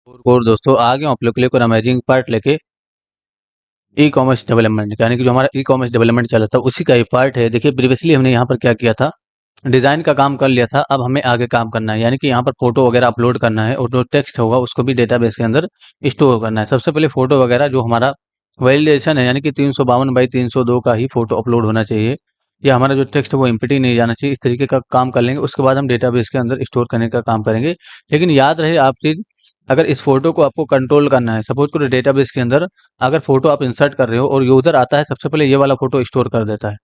और दोस्तों आ गया हूँ आप लोग के लिए एक और अमेजिंग पार्ट लेके ई कॉमर्स डेवलपमेंट यानी कि जो हमारा ई कॉमर्स डेवलपमेंट चला था उसी का ही पार्ट है। देखिए प्रीवियसली हमने यहाँ पर क्या किया था, डिज़ाइन का काम कर लिया था। अब हमें आगे काम करना है यानी कि यहाँ पर फोटो वगैरह अपलोड करना है और जो टेक्स्ट होगा उसको भी डेटाबेस के अंदर स्टोर करना है। सबसे पहले फोटो वगैरह जो हमारा वैलिडेशन है यानी कि 352 बाई 302 का ही फोटो अपलोड होना चाहिए। या हमारा जो टेक्स्ट है वो एम्प्टी नहीं जाना चाहिए। इस तरीके का काम कर लेंगे, उसके बाद हम डेटाबेस के अंदर स्टोर करने का काम करेंगे। लेकिन याद रहे आप चीज़, अगर इस फोटो को आपको कंट्रोल करना है, सपोज करो डेटाबेस के अंदर अगर फोटो आप इंसर्ट कर रहे हो और यूजर आता है सबसे पहले ये वाला फोटो स्टोर कर देता है,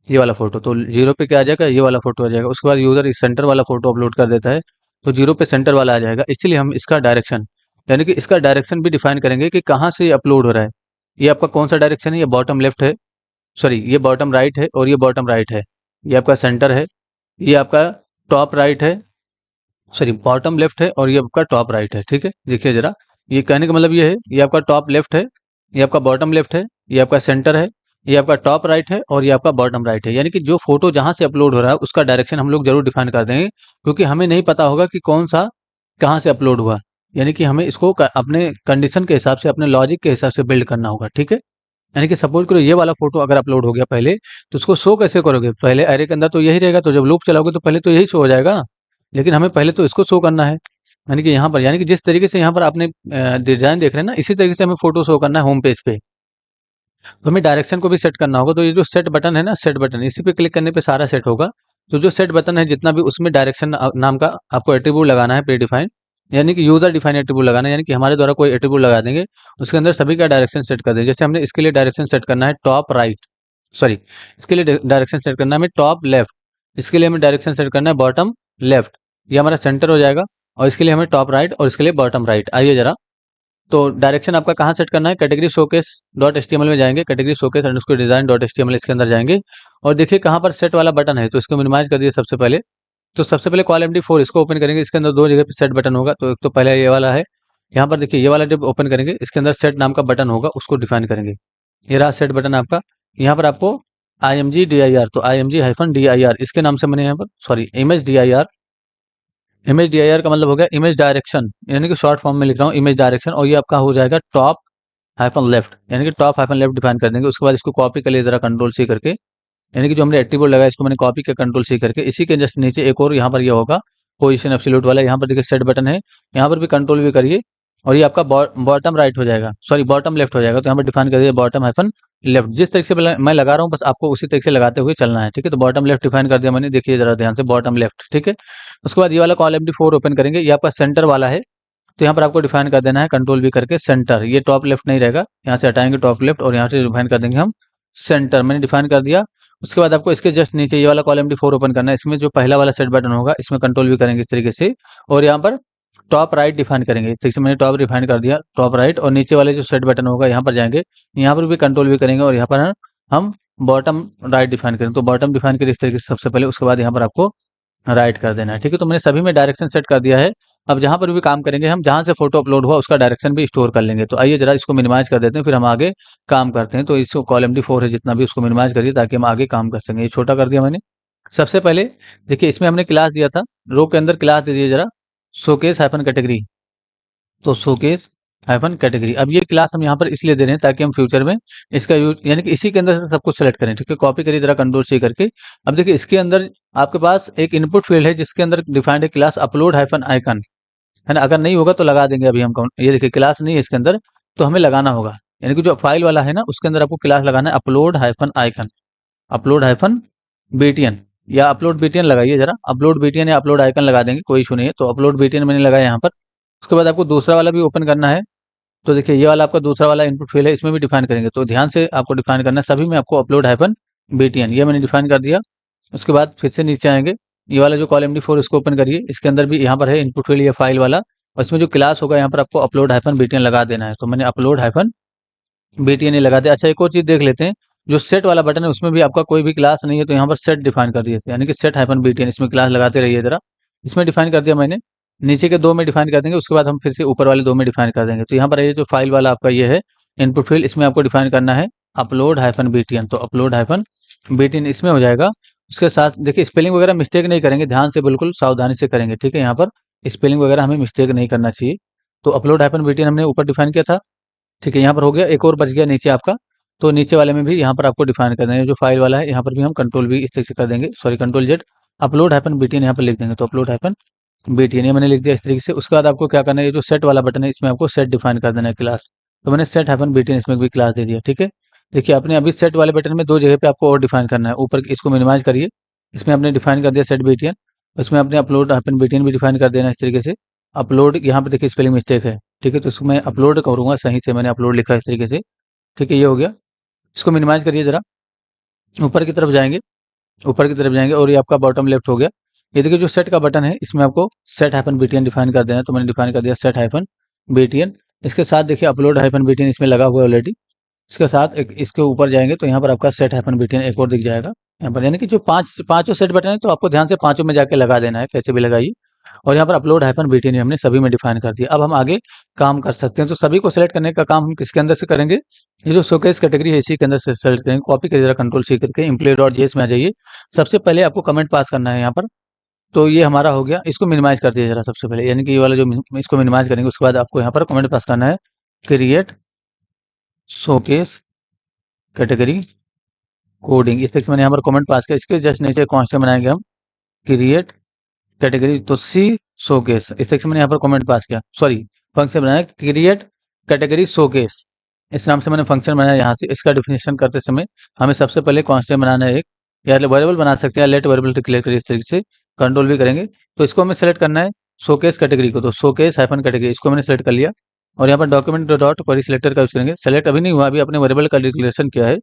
ये वाला फोटो तो जीरो पे क्या आ जाएगा, ये वाला फोटो आ जाएगा। उसके बाद यूजर इस सेंटर वाला फोटो अपलोड कर देता है तो जीरो पे सेंटर वाला आ जाएगा। इसलिए हम इसका डायरेक्शन यानी कि इसका डायरेक्शन भी डिफाइन करेंगे कि कहाँ से ये अपलोड हो रहा है। ये आपका कौन सा डायरेक्शन है, ये बॉटम लेफ्ट है, सॉरी ये बॉटम राइट है और ये बॉटम राइट है। ये आपका सेंटर है, ये आपका टॉप राइट है, सॉरी बॉटम लेफ्ट है और ये आपका टॉप राइट है। ठीक है, देखिए जरा, ये कहने का मतलब ये है, ये आपका टॉप लेफ्ट है, ये आपका बॉटम लेफ्ट है, ये आपका सेंटर है, ये आपका टॉप राइट है और ये आपका बॉटम राइट है। यानी कि जो फोटो जहां से अपलोड हो रहा है उसका डायरेक्शन हम लोग जरूर डिफाइन कर देंगे, क्योंकि हमें नहीं पता होगा कि कौन सा कहाँ से अपलोड हुआ। यानी कि हमें इसको अपने कंडीशन के हिसाब से, अपने लॉजिक के हिसाब से बिल्ड करना होगा। ठीक है, यानी कि सपोज करो ये वाला फोटो अगर अपलोड हो गया पहले, तो उसको शो कैसे करोगे? पहले एरे के अंदर तो यही रहेगा, तो जब लूप चलाओगे तो पहले तो यही शो हो जाएगा। लेकिन हमें पहले तो इसको शो करना है। यानी कि यहाँ पर, यानी कि जिस तरीके से यहाँ पर आपने डिजाइन देख रहे हैं ना, इसी तरीके से हमें फोटो शो करना है होम पेज पे। तो हमें डायरेक्शन को भी सेट करना होगा। तो ये जो सेट बटन है ना, सेट बटन, इसी पे क्लिक करने पे सारा सेट होगा। तो जो सेट बटन है जितना भी, उसमें डायरेक्शन नाम का आपको एट्रीब्यूट लगाना है, प्री डिफाइन, यानी कि यूजर डिफाइन एट्रीब्यूट लगाना है। यानी कि हमारे द्वारा कोई एट्रीब्यूट लगा देंगे, उसके अंदर सभी का डायरेक्शन सेट कर देंगे। जैसे हमने इसके लिए डायरेक्शन सेट करना है टॉप राइट, सॉरी इसके लिए डायरेक्शन सेट करना है हमें टॉप लेफ्ट, इसके लिए हमें डायरेक्शन सेट करना है बॉटम लेफ्ट, ये हमारा सेंटर हो जाएगा। और इसके लिए हमें टॉप राइट और इसके लिए बॉटम राइट। आइए जरा, तो डायरेक्शन आपका कहाँ सेट करना है, कैटेगरी शोकेस डॉट एचटीएमएल में जाएंगे, category showcase underscore design dot HTML, इसके अंदर जाएंगे और देखिए कहाँ पर सेट वाला बटन है, तो इसको मिनिमाइज कर दिए सबसे पहले। तो सबसे पहले कॉल MD4 इसको ओपन करेंगे, इसके अंदर दो जगह पे सेट बटन होगा। तो एक तो पहले ये वाला है, यहाँ पर देखिए ये वाला जब ओपन करेंगे इसके अंदर सेट नाम का बटन होगा, उसको डिफाइन करेंगे। ये रहा सेट बटन आपका। यहाँ पर आपको IMG dir, तो IMG-dir इसके नाम से मैंने यहाँ पर, sorry image dir, image dir का मतलब हो गया इमेज डायरेक्शन, यानी कि शॉर्ट फॉर्म में लिख रहा हूँ इमेज डायरेक्शन। और ये आपका हो जाएगा टॉप हाइफन लेफ्ट, यानी कि टॉप हाइफन लेफ्ट डिफाइन कर देंगे। उसके बाद इसको कॉपी कर लिए जरा कंट्रोल C करके, यानी कि जो हमने एट्रीब्यूट लगाया इसको मैंने कॉपी किया कंट्रोल C करके। इसी के जस्ट नीचे एक और यहाँ पर ये होगा पोजीशन एब्सोल्यूट वाला, यहाँ पर देखिए सेट बटन है, यहाँ पर भी कंट्रोल V करिए और ये आपका बॉटम राइट हो जाएगा, सॉरी बॉटम लेफ्ट हो जाएगा। तो यहाँ पर डिफाइन कर दिया बॉटम हाइफन लेफ्ट। जिस तरीके से मैं लगा रहा हूँ बस आपको उसी तरीके से लगाते हुए चलना है। ठीक है, तो बॉटम लेफ्ट डिफाइन कर दिया मैंने, देखिए जरा ध्यान से, बॉटम लेफ्ट। ठीक है, उसके बाद ये वाला कॉल MD4 ओपन करेंगे, ये आपका सेंटर वाला है। तो यहाँ पर आपको डिफाइन कर देना है कंट्रोल V करके सेंटर, ये टॉप लेफ्ट नहीं रहेगा, यहाँ से हटाएंगे टॉप लेफ्ट और यहाँ से डिफाइन कर देंगे हम सेंटर। मैंने डिफाइन कर दिया। उसके बाद आपको इसके जस्ट नीचे ये वाला कॉलम MD4 ओपन करना है, इसमें जो पहला वाला सेट बटन होगा इसमें कंट्रोल V करेंगे इस तरीके से और यहाँ पर टॉप राइट डिफाइन करेंगे। इस तरीके से मैंने टॉप डिफाइन कर दिया, टॉप राइट, और नीचे वाले जो सेट बटन होगा यहाँ पर जाएंगे, यहाँ पर भी कंट्रोल V करेंगे और यहाँ पर हम बॉटम राइट डिफाइन करेंगे। तो बॉटम डिफाइन करें इस तरीके से सबसे पहले, उसके बाद यहाँ पर आपको राइट कर देना है। ठीक है, तो मैंने सभी में डायरेक्शन सेट कर दिया है। अब जहां पर भी काम करेंगे हम, जहां से फोटो अपलोड हुआ उसका डायरेक्शन भी स्टोर कर लेंगे। तो आइए जरा इसको मिनिमाइज कर देते हैं, फिर हम आगे काम करते हैं। तो इसको कॉल MD4 है जितना भी, उसको मिनिमाइज करिए ताकि हम आगे काम कर सकें। ये छोटा कर दिया मैंने। सबसे पहले देखिए इसमें हमने क्लास दिया था, रो के अंदर क्लास दे दिए जरा, शोकेस हाइफन कैटेगरी। तो शोकेस हाइफन कैटेगरी, अब ये क्लास हम यहाँ पर इसलिए दे रहे हैं ताकि हम फ्यूचर में इसका यूज, यानी कि इसी के अंदर से सब कुछ सेलेक्ट करें। ठीक है, कॉपी करिए जरा कंट्रोल C करके। अब देखिए इसके अंदर आपके पास एक इनपुट फील्ड है जिसके अंदर डिफाइंड है क्लास अपलोड हाइफन आइकन, है ना। अगर नहीं होगा तो लगा देंगे अभी हम, ये देखिए क्लास नहीं है इसके अंदर, तो हमें लगाना होगा। यानी कि जो फाइल वाला है ना उसके अंदर आपको क्लास लगाना है upload hyphen icon, upload hyphen BTN, या अपलोड BTN लगाइए जरा, अपलोड BTN या अपलोड आइकन लगा देंगे, कोई इशू नहीं है। तो अपलोड BTN मैंने लगाया यहाँ पर। उसके बाद आपको दूसरा वाला भी ओपन करना है। तो देखिए ये वाला आपका दूसरा वाला इनपुट फील्ड है, इसमें भी डिफाइन करेंगे। तो ध्यान से आपको डिफाइन करना है सभी में, आपको अपलोड हाइफन BTN, ये मैंने डिफाइन कर दिया। उसके बाद फिर से नीचे आएंगे, ये वाला जो कॉल MD4 इसको ओपन करिए, इसके अंदर भी यहाँ पर है इनपुट फील्ड, ये फाइल वाला, और इसमें जो क्लास होगा यहाँ पर आपको अपलोड हाइफन BTN लगा देना है। तो मैंने अपलोड हाइफन BTN ये लगा दिया। अच्छा एक और चीज देख लेते हैं, जो सेट वाला बटन है उसमें भी आपका कोई भी क्लास नहीं है, तो यहाँ पर सेट डिफाइन कर दिए, यानी कि सेट हाइफन BTN, इसमें क्लास लगाते रहिए जरा। इसमें डिफाइन कर दिया मैंने, नीचे के दो में डिफाइन कर देंगे, उसके बाद हम फिर से ऊपर वाले दो में डिफाइन कर देंगे। तो यहाँ पर ये जो फाइल वाला आपका ये है इनपुट फील्ड, इसमें आपको डिफाइन करना है अपलोड हाइफन BTN। तो अपलोड हाइफन BTN इसमें हो जाएगा। उसके साथ देखिए स्पेलिंग वगैरह मिस्टेक नहीं करेंगे, ध्यान से बिल्कुल सावधानी से करेंगे। ठीक है, यहाँ पर स्पेलिंग वगैरह हमें मिस्टेक नहीं करना चाहिए। तो अपलोड हाइफन बीटीएन हमने ऊपर डिफाइन किया था, ठीक है, यहाँ पर हो गया। एक और बच गया नीचे आपका, तो नीचे वाले में भी यहाँ पर आपको डिफाइन कर देंगे, जो फाइल वाला है यहाँ पर भी हम कंट्रोल भी इस तरीके से कर देंगे, sorry control Z, upload hyphen BTN यहाँ पर लिख देंगे। तो अपलोड हाइफन बीटीएन ये मैंने लिख दिया इस तरीके से। उसके बाद आपको क्या करना है, ये जो सेट वाला बटन है इसमें आपको सेट डिफाइन कर देना है क्लास। तो मैंने सेट हाइफन बीटीएन इसमें भी क्लास दे दिया, ठीक है। देखिए आपने अभी सेट वाले बटन में दो जगह पे आपको और डिफाइन करना है। ऊपर इसको मिनिमाइज करिए, इसमें आपने डिफाइन कर दिया सेट बीटीएन, उसमें आपने अपलोड हाइफन बीटीएन भी डिफाइन कर देना इस तरीके से। अपलोड यहाँ पे देखिए स्पेलिंग मिस्टेक है, ठीक है, तो इसको मैं अपलोड करूँगा सही से, मैंने अपलोड लिखा है इस तरीके से, ठीक है, ये हो गया। इसको मिनिमाइज करिए जरा, ऊपर की तरफ जाएंगे, ऊपर की तरफ जाएंगे और ये आपका बॉटम लेफ्ट हो गया। ये देखिए जो सेट का बटन है इसमें आपको सेट हाइफन बीटीएन डिफाइन कर देना है, तो मैंने डिफाइन कर दिया सेट हाइफन बीटीएन। इसके साथ देखिए अपलोड हाइफन बीटीएन इसमें लगा हुआ है ऑलरेडी। इसके साथ एक इसके ऊपर जाएंगे तो यहाँ पर आपका सेट हाइफन बीटीएन एक और दिख जाएगा यहाँ पर, यानी कि जो पांचों सेट बटन है तो आपको ध्यान से पांचों में जाके लगा देना है, कैसे भी लगाइए। और यहाँ पर अपलोड हाइफन बीटीएन हमने सभी में डिफाइन कर दिया। अब हम आगे काम कर सकते हैं। तो सभी को सेलेक्ट करने का काम हम किसके अंदर से करेंगे, ये जो शोकेस कैटेगरी है इसी के अंदर से सेलेक्ट करेंगे। कॉपी करिए जरा कंट्रोल सी करके, एम्प्लॉय डॉट जेएस में आ जाइए। सबसे पहले आपको कमेंट पास करना है यहाँ पर, तो ये हमारा हो गया। इसको मिनिमाइज कर दिया जरा सबसे पहले, यानी कि ये वाला जो इसको मिनिमाइज करेंगे, उसके बाद आपको यहाँ पर कमेंट पास करना है, क्रिएट शोकेस कैटेगरी कोडिंग। इस तरीके से मैंने यहाँ पर कमेंट पास किया। इसके जस्ट नीचे कॉन्स्टेंट बनाएंगे हम, क्रिएट कैटेगरी, तो सी शोकेस, इस तरीके से मैंने यहाँ पर कमेंट पास किया, सॉरी फंक्शन बनाया क्रिएट कैटेगरी शोकेस, इस नाम से मैंने फंक्शन बनाया। यहाँ से इसका डिफिनेशन करते समय हमें सबसे पहले कॉन्स्टेंट बनाना है एक, या वेरिएबल बना सकते हैं, लेट वेरिएबल डिक्लेयर करिए इस तरीके से, कंट्रोल भी करेंगे। तो इसको हमें सेलेक्ट करना है शोकेस कैटेगरी को, तो शोकेस हाइफन कैटेगरी इसको मैंने सेलेक्ट कर लिया। और यहाँ पर डॉक्यूमेंट डॉट क्वेरी सिलेक्टर का यूज करेंगे। सेलेक्ट अभी नहीं हुआ, अभी अपने वेरिएबल का डिक्लेरेशन किया है,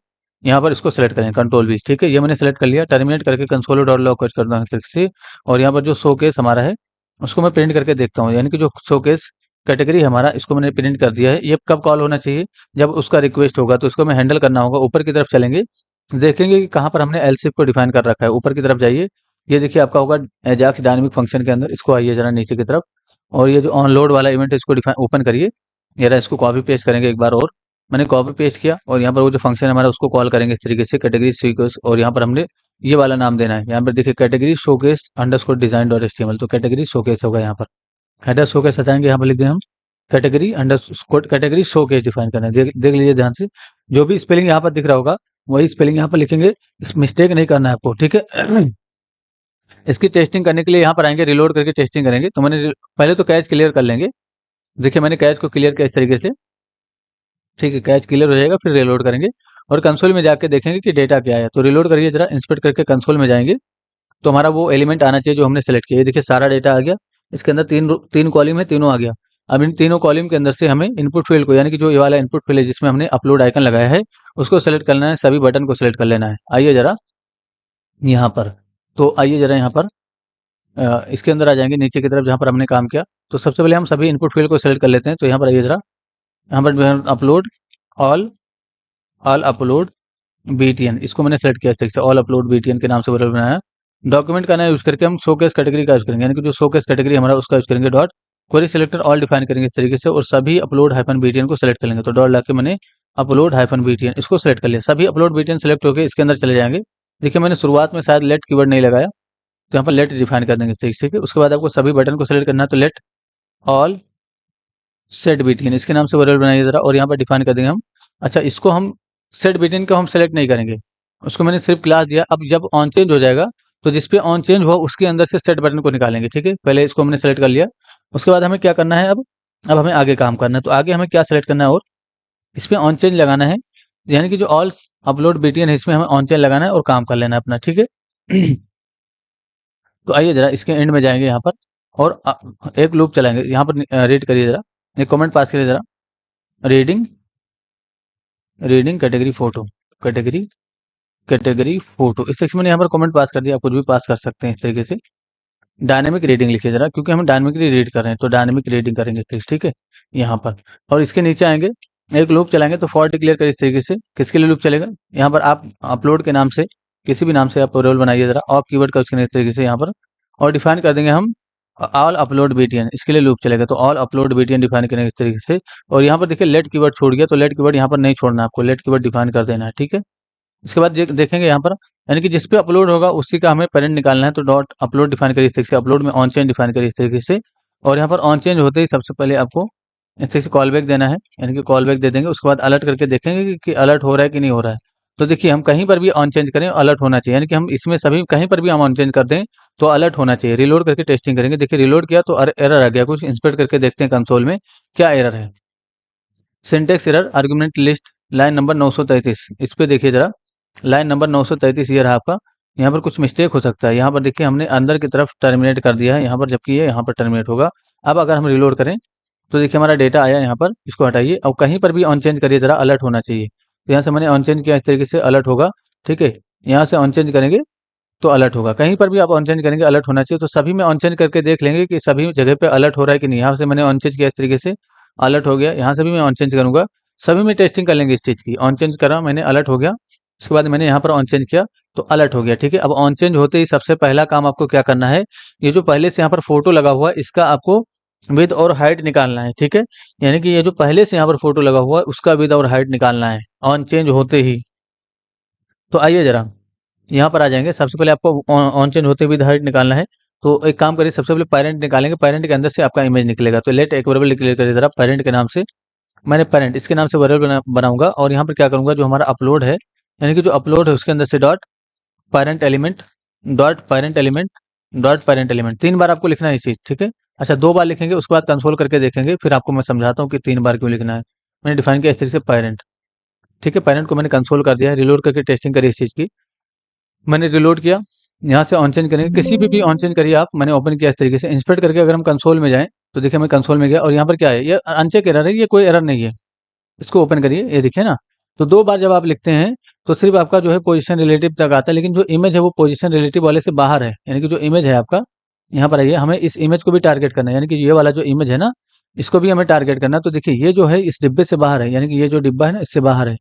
यहाँ पर इसको सेलेक्ट करें कंट्रोल भी, ठीक है, ये मैंने सेलेक्ट कर लिया। टर्मिनेट करके कंसोल डॉट लॉग कर दूंगा क्लिक से, और यहाँ पर जो शोकेस हमारा है उसको मैं प्रिंट करके देखता हूँ, यानी कि जो शोकेस कैटेगरी हमारा इसको मैंने प्रिंट कर दिया है। ये कब कॉल होना चाहिए, जब उसका रिक्वेस्ट होगा, तो इसको मैं हैंडल करना होगा। ऊपर की तरफ चलेंगे, देखेंगे कि कहाँ पर हमने एलसिफ को डिफाइन कर रखा है। ऊपर की तरफ जाइए, ये देखिए आपका होगा एजाक्स डायनेमिक फंक्शन के अंदर, इसको आइए जरा नीचे की तरफ, और ये जो ऑनलोड वाला इवेंट है इसको डिफाइन ओपन करिए। जरा इसको कॉपी पेस्ट करेंगे एक बार और, मैंने कॉपी पेस्ट किया, और यहाँ पर वो जो फंक्शन है हमारा उसको कॉल करेंगे इस तरीके से, कैटेगरी शोकेस, और यहाँ पर हमने ये वाला नाम देना है। यहाँ पर देखिए category showcase underscore design dot HTML, तो कैटेगरी शोकेस होगा। यहाँ पर हेडर शोकेस हटाएंगे, यहाँ पर लिख दें हम category underscore category showcase define करना है। देख लीजिए ध्यान से, जो भी स्पेलिंग यहाँ पर दिख रहा होगा वही स्पेलिंग यहाँ पर लिखेंगे, इस मिस्टेक नहीं करना है आपको, ठीक है। इसकी टेस्टिंग करने के लिए यहाँ पर आएंगे, रिलोड करके टेस्टिंग करेंगे। तो मैंने पहले तो कैच क्लियर कर लेंगे, देखिए मैंने कैच को क्लियर किया इस तरीके से, ठीक है, कैच क्लियर हो जाएगा, फिर रिलोड करेंगे और कंसोल में जाके देखेंगे कि डेटा क्या है। तो रिलोड करिए जरा, इंस्पेक्ट करके कंसोल में जाएंगे, तो हमारा वो एलिमेंट आना चाहिए जो हमने सेलेक्ट किया। ये देखिए सारा डेटा आ गया, इसके अंदर तीन कॉलम है, तीनों आ गया। अब इन तीनों कॉलम के अंदर से हमें इनपुट फील्ड को, यानी कि जो ये वाला इनपुट फील्ड है जिसमें हमने अपलोड आइकन लगाया है, उसको सेलेक्ट करना है, सभी बटन को सेलेक्ट कर लेना है। आइए जरा यहाँ पर, तो आइए जरा यहाँ पर इसके अंदर आ जाएंगे नीचे की तरफ जहाँ पर हमने काम किया। तो सबसे पहले हम सभी इनपुट फील्ड को सेलेक्ट कर लेते हैं। तो यहाँ पर आइए जरा, यहाँ पर जो है अपलोड ऑल अपलोड बीटीएन, इसको मैंने सेलेक्ट किया इस तरीके से, ऑल अपलोड बीटीएन के नाम से वेरिएबल बनाया। डॉक्यूमेंट का नाम यूज करके हम शोकेस कैटेगरी का यूज करेंगे, यानी कि जो शोकेस कैटेगरी हमारा उसका यूज करेंगे। Dot query selector all define करेंगे इस तरीके से, और सभी अपलोड हाइफन बीटीएन को सेलेक्ट कर लेंगे। तो डॉट लाके मैंने अपलोड हाइफन बीटीएन इसको सेलेक्ट कर लिया। सभी अपलोड बीटीएन सेलेक्ट होकर इसके अंदर चले जाएंगे। देखिए मैंने शुरुआत में शायद लेट कीवर्ड नहीं लगाया, तो यहाँ पर लेट डिफाइन कर देंगे इस तरीके से। उसके बाद आपको सभी बटन को सेलेक्ट करना है, तो लेट ऑल सेट बीटीएन इसके नाम से वेरिएबल बनाइए जरा, और यहाँ पर डिफाइन कर देंगे हम। अच्छा, इसको हम सेट बीटीएन को हम सेलेक्ट नहीं करेंगे, उसको मैंने सिर्फ क्लास दिया। अब जब ऑन चेंज हो जाएगा, तो जिसपे ऑन चेंज हो उसके अंदर से सेट बटन को निकालेंगे, ठीक है। पहले इसको हमने सेलेक्ट कर लिया, उसके बाद हमें क्या करना है, अब हमें आगे काम करना है। तो आगे हमें क्या सेलेक्ट करना है, और इस पे ऑन चेंज लगाना है, यानी कि जो ऑल अपलोड बीटीएन है इसमें हमें ऑन चेंज लगाना है और काम कर लेना है अपना, ठीक है। तो आइए जरा इसके एंड में जाएंगे यहाँ पर, और एक लूप चलाएंगे। यहाँ पर रीड करिए जरा, एक कमेंट पास करिए जरा, reading category photo, category photo, इस सेक्शन में यहाँ पर कमेंट पास कर दिया, आप कुछ भी पास कर सकते हैं इस तरीके से। डायनेमिक रीडिंग लिखिए जरा, क्योंकि हम डायनेमिकली रीड कर रहे हैं, तो डायनेमिक रीडिंग करेंगे प्लीज, ठीक है, यहाँ पर। और इसके नीचे आएंगे, एक लूप चलाएंगे। तो फॉर डिक्लेयर करिए इस तरीके से, किसके लिए लूप चलेगा, यहाँ पर आप अपलोड के नाम से किसी भी नाम से आप रोल बनाइए जरा, ऑफ कीवर्ड का उसके इस तरीके से यहाँ पर, और डिफाइन कर देंगे हम ऑल अपलोड बीटीएन, इसके लिए लूप चलेगा। तो ऑल अपलोड बीटीएन डिफाइन करेंगे इस तरीके से। और यहाँ पर देखिए लेट कीवर्ड छोड़ गया, तो लेट कीवर्ड यहाँ पर नहीं छोड़ना, आपको लेट कीवर्ड डिफाइन कर देना है, ठीक है। इसके बाद देखेंगे यहाँ पर, यानी कि जिस पे अपलोड होगा उसी का हमें पेरेंट निकालना है। तो डॉट अपलोड डिफाइन करिए इस तरीके से, अपलोड में ऑन चेंज डिफाइन करिए इस तरीके से। और यहाँ पर ऑन चेंज होते ही सबसे पहले आपको ऐसे से कॉल बैक देना है, यानी कि कॉल बैक दे देंगे। उसके बाद अलर्ट करके देखेंगे कि अलर्ट हो रहा है कि नहीं हो रहा है। तो देखिए हम कहीं पर भी ऑन चेंज करें अलर्ट होना चाहिए, यानी कि हम इसमें सभी कहीं पर भी हम ऑन चेंज कर दें तो अलर्ट होना चाहिए। रिलोड करके टेस्टिंग करेंगे। देखिए रिलोड किया तो एरर आ गया कुछ, इंस्पेक्ट करके देखते हैं कंसोल में क्या एरर है। Syntax error argument list line number 933, इस पे देखिए जरा, लाइन नंबर 933 ये रहा आपका। यहाँ पर कुछ मिस्टेक हो सकता है। यहाँ पर देखिए हमने अंदर की तरफ टर्मिनेट कर दिया है यहाँ पर, जबकि ये यहाँ पर टर्मिनेट होगा। अब अगर हम रिलोड करें तो देखिए हमारा डेटा आया यहाँ पर, इसको हटाइए और कहीं पर भी ऑन चेंज करिए जरा, अलर्ट होना चाहिए। तो यहाँ से मैंने ऑन चेंज किया, इस तरीके से अलर्ट होगा। ठीक है, यहाँ से ऑन चेंज करेंगे तो अलर्ट होगा। कहीं पर भी आप ऑन चेंज करेंगे अलर्ट होना चाहिए। तो सभी में ऑन चेंज करके देख लेंगे कि सभी जगह पे अलर्ट हो रहा है कि नहीं। यहाँ से मैंने ऑन चेंज किया, इस तरीके से अलर्ट हो गया। यहाँ से भी मैं ऑन चेंज करूंगा, सभी में टेस्टिंग कर लेंगे इस चीज़ की। ऑन चेंज करा मैंने, अलर्ट हो गया। उसके बाद मैंने यहाँ पर ऑन चेंज किया तो अलर्ट हो गया। ठीक है, अब ऑन चेंज होते ही सबसे पहला काम आपको क्या करना है, ये जो पहले से यहाँ पर फोटो लगा हुआ है इसका आपको विद और हाइट निकालना है। ठीक है, यानी कि ये जो पहले से यहाँ पर फोटो लगा हुआ है उसका विद और हाइट निकालना है ऑन चेंज होते ही। तो आइए जरा यहाँ पर आ जाएंगे। सबसे पहले आपको ऑन चेंज होते हुए हाइट निकालना है। तो एक काम करिए, सबसे पहले पेरेंट निकालेंगे। पेरेंट के अंदर से आपका इमेज निकलेगा। तो लेट एक वेरिएबल डिक्लेयर करिए जरा पेरेंट के नाम से। मैंने पेरेंट इसके नाम से वेरिएबल बनाऊंगा और यहाँ पर क्या करूंगा, जो हमारा अपलोड है, यानी कि जो अपलोड है उसके अंदर से dot parent element, dot parent element, dot parent element. 3 बार आपको लिखना है इस चीज। ठीक है, अच्छा 2 बार लिखेंगे, उसके बाद कंसोल करके देखेंगे, फिर आपको मैं समझाता हूँ कि 3 बार क्यों लिखना है। मैंने डिफाइन किया इस तरीके से पेरेंट। ठीक है, पेरेंट को मैंने कंसोल कर दिया है। रिलोड करके टेस्टिंग करी इस चीज की। मैंने रिलोड किया, यहाँ से ऑन चेंज करेंगे, किसी भी ऑन चेंज करिए आप। मैंने ओपन किया इस तरीके से, इंस्पेक्ट करके अगर हम कंसोल में जाएं तो देखिए मैं कंसोल में गया और यहाँ पर क्या है, ये अनचेक एरर है, ये कोई एरर नहीं है। इसको ओपन करिए, ये देखिए ना। तो 2 बार जब आप लिखते हैं तो सिर्फ आपका जो है पोजीशन रिलेटिव तक आता है, लेकिन जो इमेज है वो पोजीशन रिलेटिव वाले से बाहर है। यानी कि जो इमेज है आपका, यहाँ पर आइए, हमें इस इमेज को भी टारगेट करना है, यानी कि ये वाला जो इमेज है ना, इसको भी हमें टारगेट करना है। तो देखिए ये जो है इस डिब्बे से बाहर है, यानी कि ये जो डिब्बा है ना इससे बाहर है।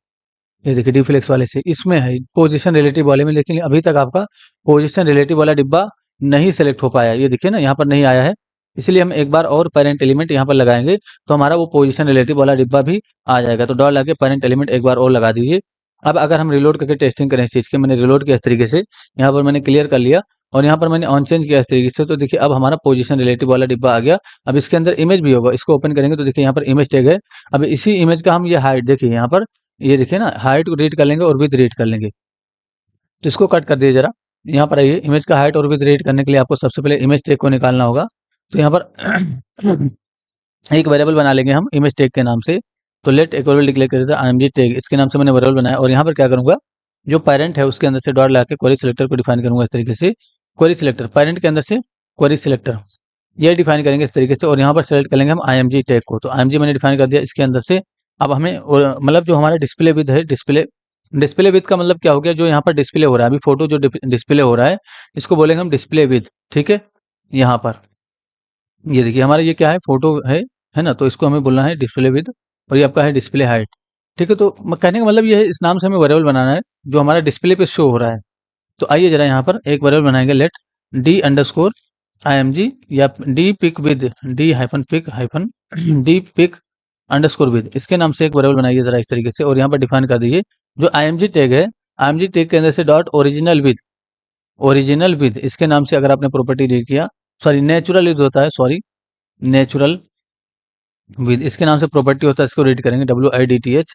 ये देखिए डिफ्लेक्स वाले से इसमें है, पोजीशन रिलेटिव वाले में, लेकिन अभी तक आपका पोजीशन रिलेटिव वाला डिब्बा नहीं सेलेक्ट हो पाया। ये देखिए ना यहाँ पर नहीं आया है, इसलिए हम एक बार और पेरेंट एलिमेंट यहाँ पर लगाएंगे तो हमारा वो पोजीशन रिलेटिव वाला डिब्बा भी आ जाएगा। तो डॉट लगा के पेरेंट एलिमेंट एक बार और लगा दीजिए। अब अगर हम रिलोड करके टेस्टिंग करें इस चीज़ की, मैंने रिलोड किया इस तरीके से, यहाँ पर मैंने क्लियर कर लिया और यहाँ पर मैंने ऑन चेंज किया इस तरीके से। तो देखिए अब हमारा पोजीशन रिलेटिव वाला डिब्बा आ गया। अब इसके अंदर इमेज भी होगा, इसको ओपन करेंगे तो देखिए यहाँ पर इमेज टैग है। अब इसी इमेज का हम ये हाइट देखिए यहाँ पर, ये देखिए ना, हाइट को रीड कर लेंगे और विथ रीड कर लेंगे। तो इसको कट कर दिए जरा। यहाँ पर आइए, इमेज का हाइट और विथ रीड करने के लिए आपको सबसे पहले इमेज टैग को निकालना होगा। तो यहाँ पर एक वेरिएबल बना लेंगे हम इमेज टैग के नाम से। तो लेट एक वेरिएबल डिक्लेयर कर देते हैं img टैग, इसके नाम से मैंने वेरिएबल बनाया और यहाँ पर क्या करूंगा, जो पेरेंट है उसके अंदर से डॉट लगा के क्वेरी सिलेक्टर को डिफाइन करूंगा इस तरीके से। क्वेरी सिलेक्टर पेरेंट के अंदर से क्वेरी सिलेक्टर ये डिफाइन करेंगे इस तरीके से और यहाँ पर सेलेक्ट कर लेंगे हम img टैग को। तो img मैंने डिफाइन कर दिया इसके अंदर से। अब हमें मतलब जो हमारा डिस्प्ले विद है, डिस्प्ले डिस्प्ले विद का मतलब क्या हो गया, जो यहाँ पर डिस्प्ले हो रहा है अभी फोटो जो डिस्प्ले हो रहा है, इसको बोलेंगे हम डिस्प्ले विद। ठीक है, यहाँ पर ये देखिए हमारा ये क्या है, फोटो है ना, तो इसको हमें बोलना है डिस्प्ले विद और ये आपका है डिस्प्ले हाइट। ठीक है, तो कहने का मतलब ये है, इस नाम से हमें वेरिएबल बनाना है जो हमारा डिस्प्ले पे शो हो रहा है। तो आइए जरा यहाँ पर एक वेरिएबल बनाएंगे, लेट डी अंडरस्कोर img या d pic width, d hyphen pic hyphen d pic underscore width, इसके नाम से एक वेरिएबल बनाइए जरा इस तरीके से और यहाँ पर डिफाइन कर दीजिए जो img टैग है, img टैग के अंदर से dot original with, original with इसके नाम से अगर आपने प्रॉपर्टी रीड किया, सॉरी नेचुरल विद होता है, सॉरी नेचुरल विद इसके नाम से प्रॉपर्टी होता है, इसको रीड करेंगे WIDTH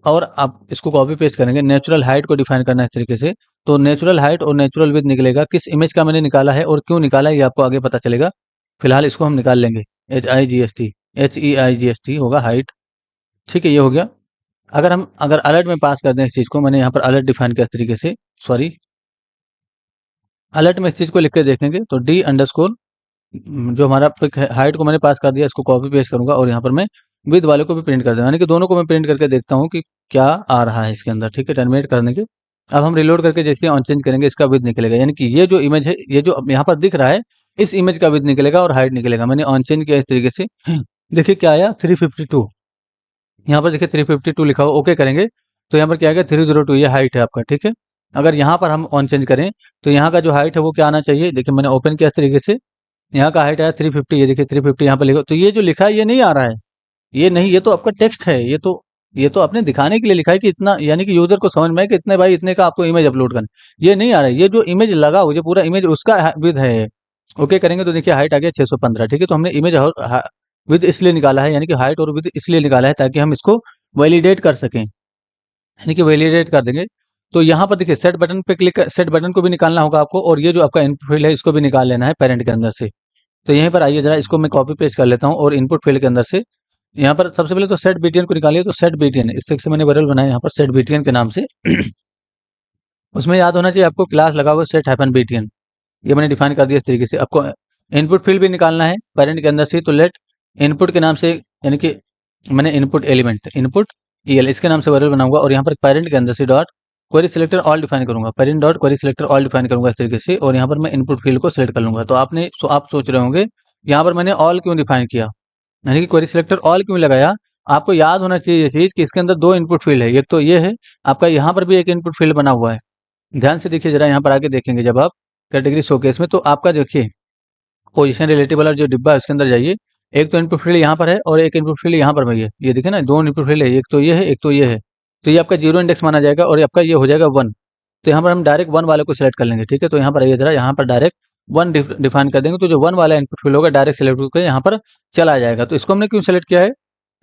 और आप इसको कॉपी पेस्ट करेंगे। नेचुरल हाइट को डिफाइन करना है इस तरीके से। तो नेचुरल हाइट और नेचुरल विद निकलेगा, किस इमेज का मैंने निकाला है और क्यों निकाला है ये आपको आगे पता चलेगा। फिलहाल इसको हम निकाल लेंगे, HEIGST होगा हाइट। ठीक है, ये हो गया। अगर अलर्ट में पास कर दें इस चीज़ को, मैंने यहाँ पर अलर्ट डिफाइन किया इस तरीके से, सॉरी अलर्ट में इस चीज़ को लिख के देखेंगे तो डी अंडरस्कोर जो हमारा पिक हाइट को मैंने पास कर दिया, इसको कॉपी पेस्ट करूंगा और यहाँ पर मैं विद वाले को भी प्रिंट कर दूंगा, यानी कि दोनों को मैं प्रिंट करके देखता हूँ कि क्या आ रहा है इसके अंदर। ठीक है, टर्मिनेट करने के अब हम रिलोड करके जैसे ऑन चेंज करेंगे इसका विद निकलेगा, यानी कि ये जो इमेज है, ये जो अब यहाँ पर दिख रहा है, इस इमेज का विद निकलेगा और हाइट निकलेगा। मैंने ऑन चेंज किया इस तरीके से, देखिए क्या आया 352, यहाँ पर देखिए 352 लिखा हो, ओके करेंगे तो यहाँ पर क्या आएगा 302, ये हाइट है आपका। ठीक है, अगर यहाँ पर हम ऑन चेंज करें तो यहाँ का जो हाइट है वो क्या आना चाहिए, देखिए मैंने ओपन किया इस तरीके से, यहाँ का हाइट आया 350, ये देखिए 350 यहाँ पर लिखो, तो ये जो लिखा है ये नहीं आ रहा है, ये नहीं, ये तो आपका टेक्स्ट है, ये तो आपने दिखाने के लिए लिखा है कि इतना, यानी कि यूजर को समझ में आए कि इतने भाई इतने का आपको इमेज अपलोड करना, ये नहीं आ रहा है। ये जो इमेज लगा हो, ये पूरा इमेज उसका विद है। ओके करेंगे तो देखिए हाइट आ गया 615। ठीक है, तो हमने इमेज विद इसलिए निकाला है, यानी कि हाइट और विद इसलिए निकाला है ताकि हम इसको वैलिडेट कर सकें, यानी कि वैलिडेट कर देंगे। तो यहाँ पर देखिए सेट बटन पे क्लिक सेट बटन को भी निकालना होगा आपको, और ये जो आपका इनपुट फील्ड है इसको भी निकाल लेना है पेरेंट के अंदर से। तो यहीं पर आइए जरा इसको मैं कॉपी पेस्ट कर लेता हूँ और इनपुट फील्ड के अंदर से यहाँ पर सबसे पहले तो सेट बीटीएन को निकालिए। तो सेट बीटीएन इस से मैंने वेरिएबल बनाया यहाँ पर सेट बीटीएन के नाम से। उसमें याद होना चाहिए आपको क्लास लगा हुआ सेट हैपन बीटीएन, ये मैंने डिफाइन कर दिया इस तरीके से। आपको इनपुट फील्ड भी निकालना है पेरेंट के अंदर से, तो लेट इनपुट के नाम से, यानी कि मैंने इनपुट एलिमेंट इनपुट ईएल इसके नाम से वेरिएबल बनाऊंगा, और यहाँ पर पेरेंट के अंदर से dot query selector all define करूंगा, parent dot query selector all define करूंगा इस तरीके से, और यहाँ पर मैं इनपुट फील्ड को सिलेक्ट कर लूंगा। तो आप सोच रहे होंगे यहाँ पर मैंने ऑल क्यों डिफाइन किया, यानी कि क्वेरी सिलेक्टर ऑल क्यों लगाया। आपको याद होना चाहिए ये चीज कि इसके अंदर दो इनपुट फील्ड है, एक तो ये है आपका, यहाँ पर भी एक इनपुट फील्ड बना हुआ है। ध्यान से देखिए जरा, यहाँ पर आके देखेंगे जब आप कैटेगरी शोकेस में, तो आपका देखिए पोजीशन रिलेटिव वाला जो डिब्बा है उसके अंदर जाइए, एक तो इनपुट फील्ड यहाँ पर है और एक इनपुट फील्ड यहाँ पर भी है। ये देखिए ना, दो इनपुट फील्ड है, एक तो ये है एक तो ये है। तो ये आपका जीरो इंडेक्स माना जाएगा और आपका ये हो जाएगा 1। तो यहाँ पर हम डायरेक्ट 1 वाले को सिलेक्ट कर लेंगे, ठीक है। तो यहाँ पर आइए जरा, यहाँ पर डायरेक्ट 1 डिफाइन कर देंगे, तो जो 1 वाला इनपुट फील्ड होगा डायरेक्ट सिलेक्ट होकर यहाँ पर चला जाएगा। तो इसको हमने क्यों सेलेक्ट किया है,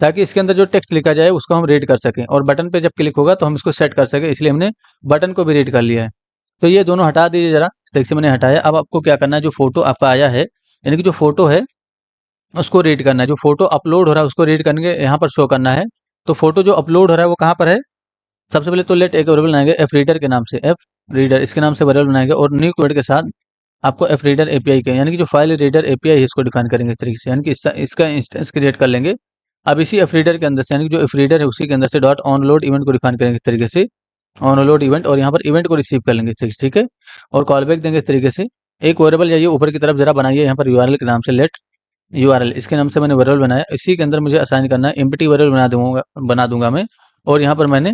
ताकि इसके अंदर जो टेक्स्ट लिखा जाए उसको हम रीड कर सकें, और बटन पे जब क्लिक होगा तो हम इसको सेट कर सकें, इसलिए हमने बटन को भी रीड कर लिया है। तो ये दोनों हटा दीजिए जरा, इस तरीके से मैंने हटाया। अब आपको क्या करना है, जो फोटो आपका आया है, यानी कि जो फोटो है उसको रीड करना है, जो फोटो अपलोड हो रहा है उसको रीड करके यहाँ पर शो करना है। तो फोटो जो अपलोड हो रहा है वो कहाँ पर है, सबसे पहले तो लेट एक वेरिएबल बनाएंगे एफ रीडर के नाम से, एफ रीडर इसके नाम से वेरिएबल बनाएंगे, और न्यू कीवर्ड के साथ आपको एफ रीडर एपीआई के, यानी कि जो फाइल रीडर एपीआई है इसको डिफाइन करेंगे इस तरीके से, यानी कि इसका इंस्टेंस क्रिएट कर लेंगे। अब इसी एफ रीडर के अंदर से, यानी कि जो एफ रीडर है उसी के अंदर से डॉट ऑन लोड इवेंट को डिफाइन करेंगे इस तरीके से, ऑन लोड इवेंट, और यहाँ पर इवेंट को रिसीव कर लेंगे इस तरीके से, ठीक है। और कॉल बैक देंगे इस तरीके से। एक वेरिएबल जाइए ऊपर की तरफ जरा बनाइए, यहाँ पर यूआरएल के नाम से लेट यूआरएल इसके नाम से मैंने वेरिएबल बनाया, इसी के अंदर मुझे असाइन करना है एम्प्टी वेरिएबल बना दूंगा मैं, और यहाँ पर मैंने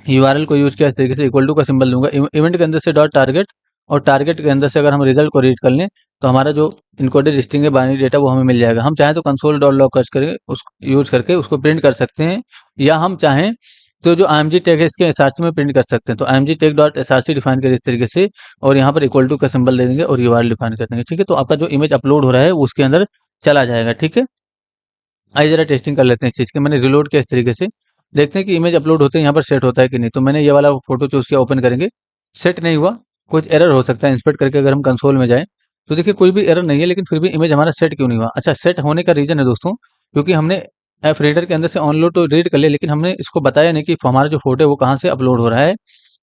यूआरएल को यूज किया इस तरीके से, इक्वल टू का सिंबल दूंगा, इवेंट के अंदर से डॉट टारगेट, और टारगेट के अंदर से अगर हम रिजल्ट को रीड कर लें तो हमारा जो इनकोडेड स्ट्रिंग है बाइनरी डेटा वो हमें मिल जाएगा। हम चाहें तो कंसोल डॉट लॉग करके उस यूज करके उसको प्रिंट कर सकते हैं, या हम चाहें तो जो IMG टैग है इसके एसआरसी में प्रिंट कर सकते हैं। तो IMG tag dot SRC define करें इस तरीके से, और यहाँ पर इक्वल टू का सिंबल दे देंगे और यूआरएल डिफाइन कर देंगे, ठीक है। तो आपका जो इमेज अपलोड हो रहा है वो उसके अंदर चला जाएगा, ठीक है। आइए जरा टेस्टिंग कर लेते हैं इस चीज़ की। मैंने रिलोड किया इस तरीके से, देखते हैं कि इमेज अपलोड होते हैं यहाँ पर सेट होता है कि नहीं। तो मैंने ये वाला फोटो चूज किया, ओपन करेंगे, सेट नहीं हुआ, कुछ एरर हो सकता है। इंस्पेक्ट करके अगर हम कंसोल में जाएं तो देखिए कोई भी एरर नहीं है, लेकिन फिर भी इमेज हमारा सेट क्यों नहीं हुआ। अच्छा, सेट होने का रीजन है दोस्तों, क्योंकि हमने एफ रीडर के अंदर से ऑनलोड तो रीड कर लिया, लेकिन हमने इसको बताया नहीं कि हमारा जो फोटो है वो कहाँ से अपलोड हो रहा है।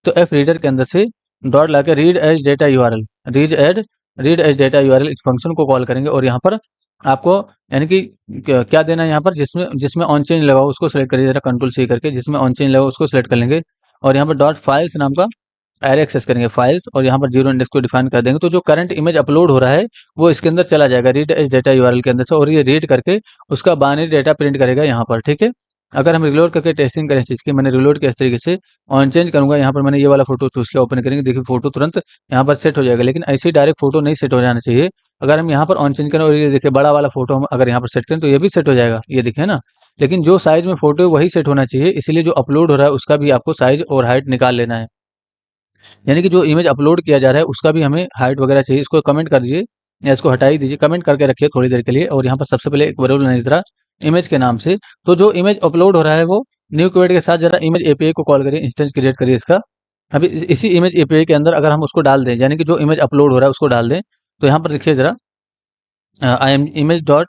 तो एफ रीडर के अंदर से डॉट ला के read as data URL, read as data URL इस फंक्शन को कॉल करेंगे, और यहाँ पर आपको यानी कि क्या देना है, यहाँ पर जिसमें जिसमें ऑन चेंज लगा हो उसको सेलेक्ट करिए जरा, कंट्रोल सी करके जिसमें ऑन चेंज लगा हो उसको सेलेक्ट कर लेंगे, और यहाँ पर डॉट फाइल्स नाम का एरे एक्सेस करेंगे फाइल्स, और यहाँ पर जीरो इंडेक्स को डिफाइन कर देंगे। तो जो करंट इमेज अपलोड हो रहा है वो इसके अंदर चला जाएगा रीड एज डेटा यूआरएल के अंदर से, और ये रीड करके उसका बाइनरी डेटा प्रिंट करेगा यहाँ पर, ठीक है। अगर हम रिलोड करके टेस्टिंग करें इस चीज़ की, मैंने रिलोड किया इस तरीके से, ऑन चेंज करूंगा, यहाँ पर मैंने ये वाला फोटो चूज किया, ओपन करेंगे, देखिए फोटो तुरंत यहाँ पर सेट हो जाएगा। लेकिन ऐसे ही डायरेक्ट फोटो नहीं सेट हो जाना चाहिए। अगर हम यहाँ पर ऑन चेंज करें और ये देखिए बड़ा वाला फोटो हम अगर यहाँ पर सेट करें तो ये भी सेट हो जाएगा, ये देखिए ना। लेकिन जो साइज में फोटो है वही सेट होना चाहिए, इसलिए जो अपलोड हो रहा है उसका भी आपको साइज और हाइट निकाल लेना है। यानी कि जो इमेज अपलोड किया जा रहा है उसका भी हमें हाइट वगैरह चाहिए। इसको कमेंट कर दीजिए या इसको हटा ही दीजिए, कमेंट करके रखिए थोड़ी देर के लिए। और यहाँ पर सबसे पहले एक वेरिएबल नहीं दिख इमेज के नाम से, तो जो इमेज अपलोड हो रहा है वो न्यू कीवर्ड के साथ जरा इमेज एपीआई को कॉल करिए, इंस्टेंस क्रिएट करिए इसका। अभी इसी इमेज एपीआई के अंदर अगर हम उसको डाल दें, यानी कि जो इमेज अपलोड हो रहा है उसको डाल दें, तो यहाँ पर देखिए जरा I M image dot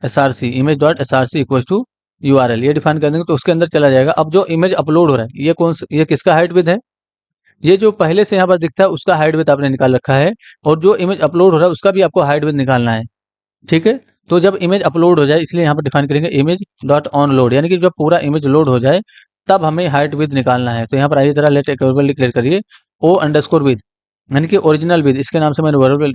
S R C equal to URL, ये डिफाइन कर देंगे तो उसके अंदर चला जाएगा। अब जो इमेज अपलोड हो रहा है ये किसका हाइट विड्थ है, ये जो पहले से यहाँ पर दिखता है उसका हाइट विड्थ आपने निकाल रखा है, और जो इमेज अपलोड हो रहा है उसका भी आपको हाइट विड्थ निकालना है, ठीक है। तो जब इमेज अपलोड हो जाए इसलिए यहाँ पर डिफाइन करेंगे इमेज डॉट ऑन लोड, यानी कि जब पूरा इमेज लोड हो जाए तब हमें हाइट विड्थ निकालना है। तो यहाँ पर आइए जरा लेट एक वेरिएबल डिक्लेयर करिए ओ अंडरस्कोर विड्थ, यानी कि ओरिजिनल विड्थ, इसके नाम से मैंने वेरिएबल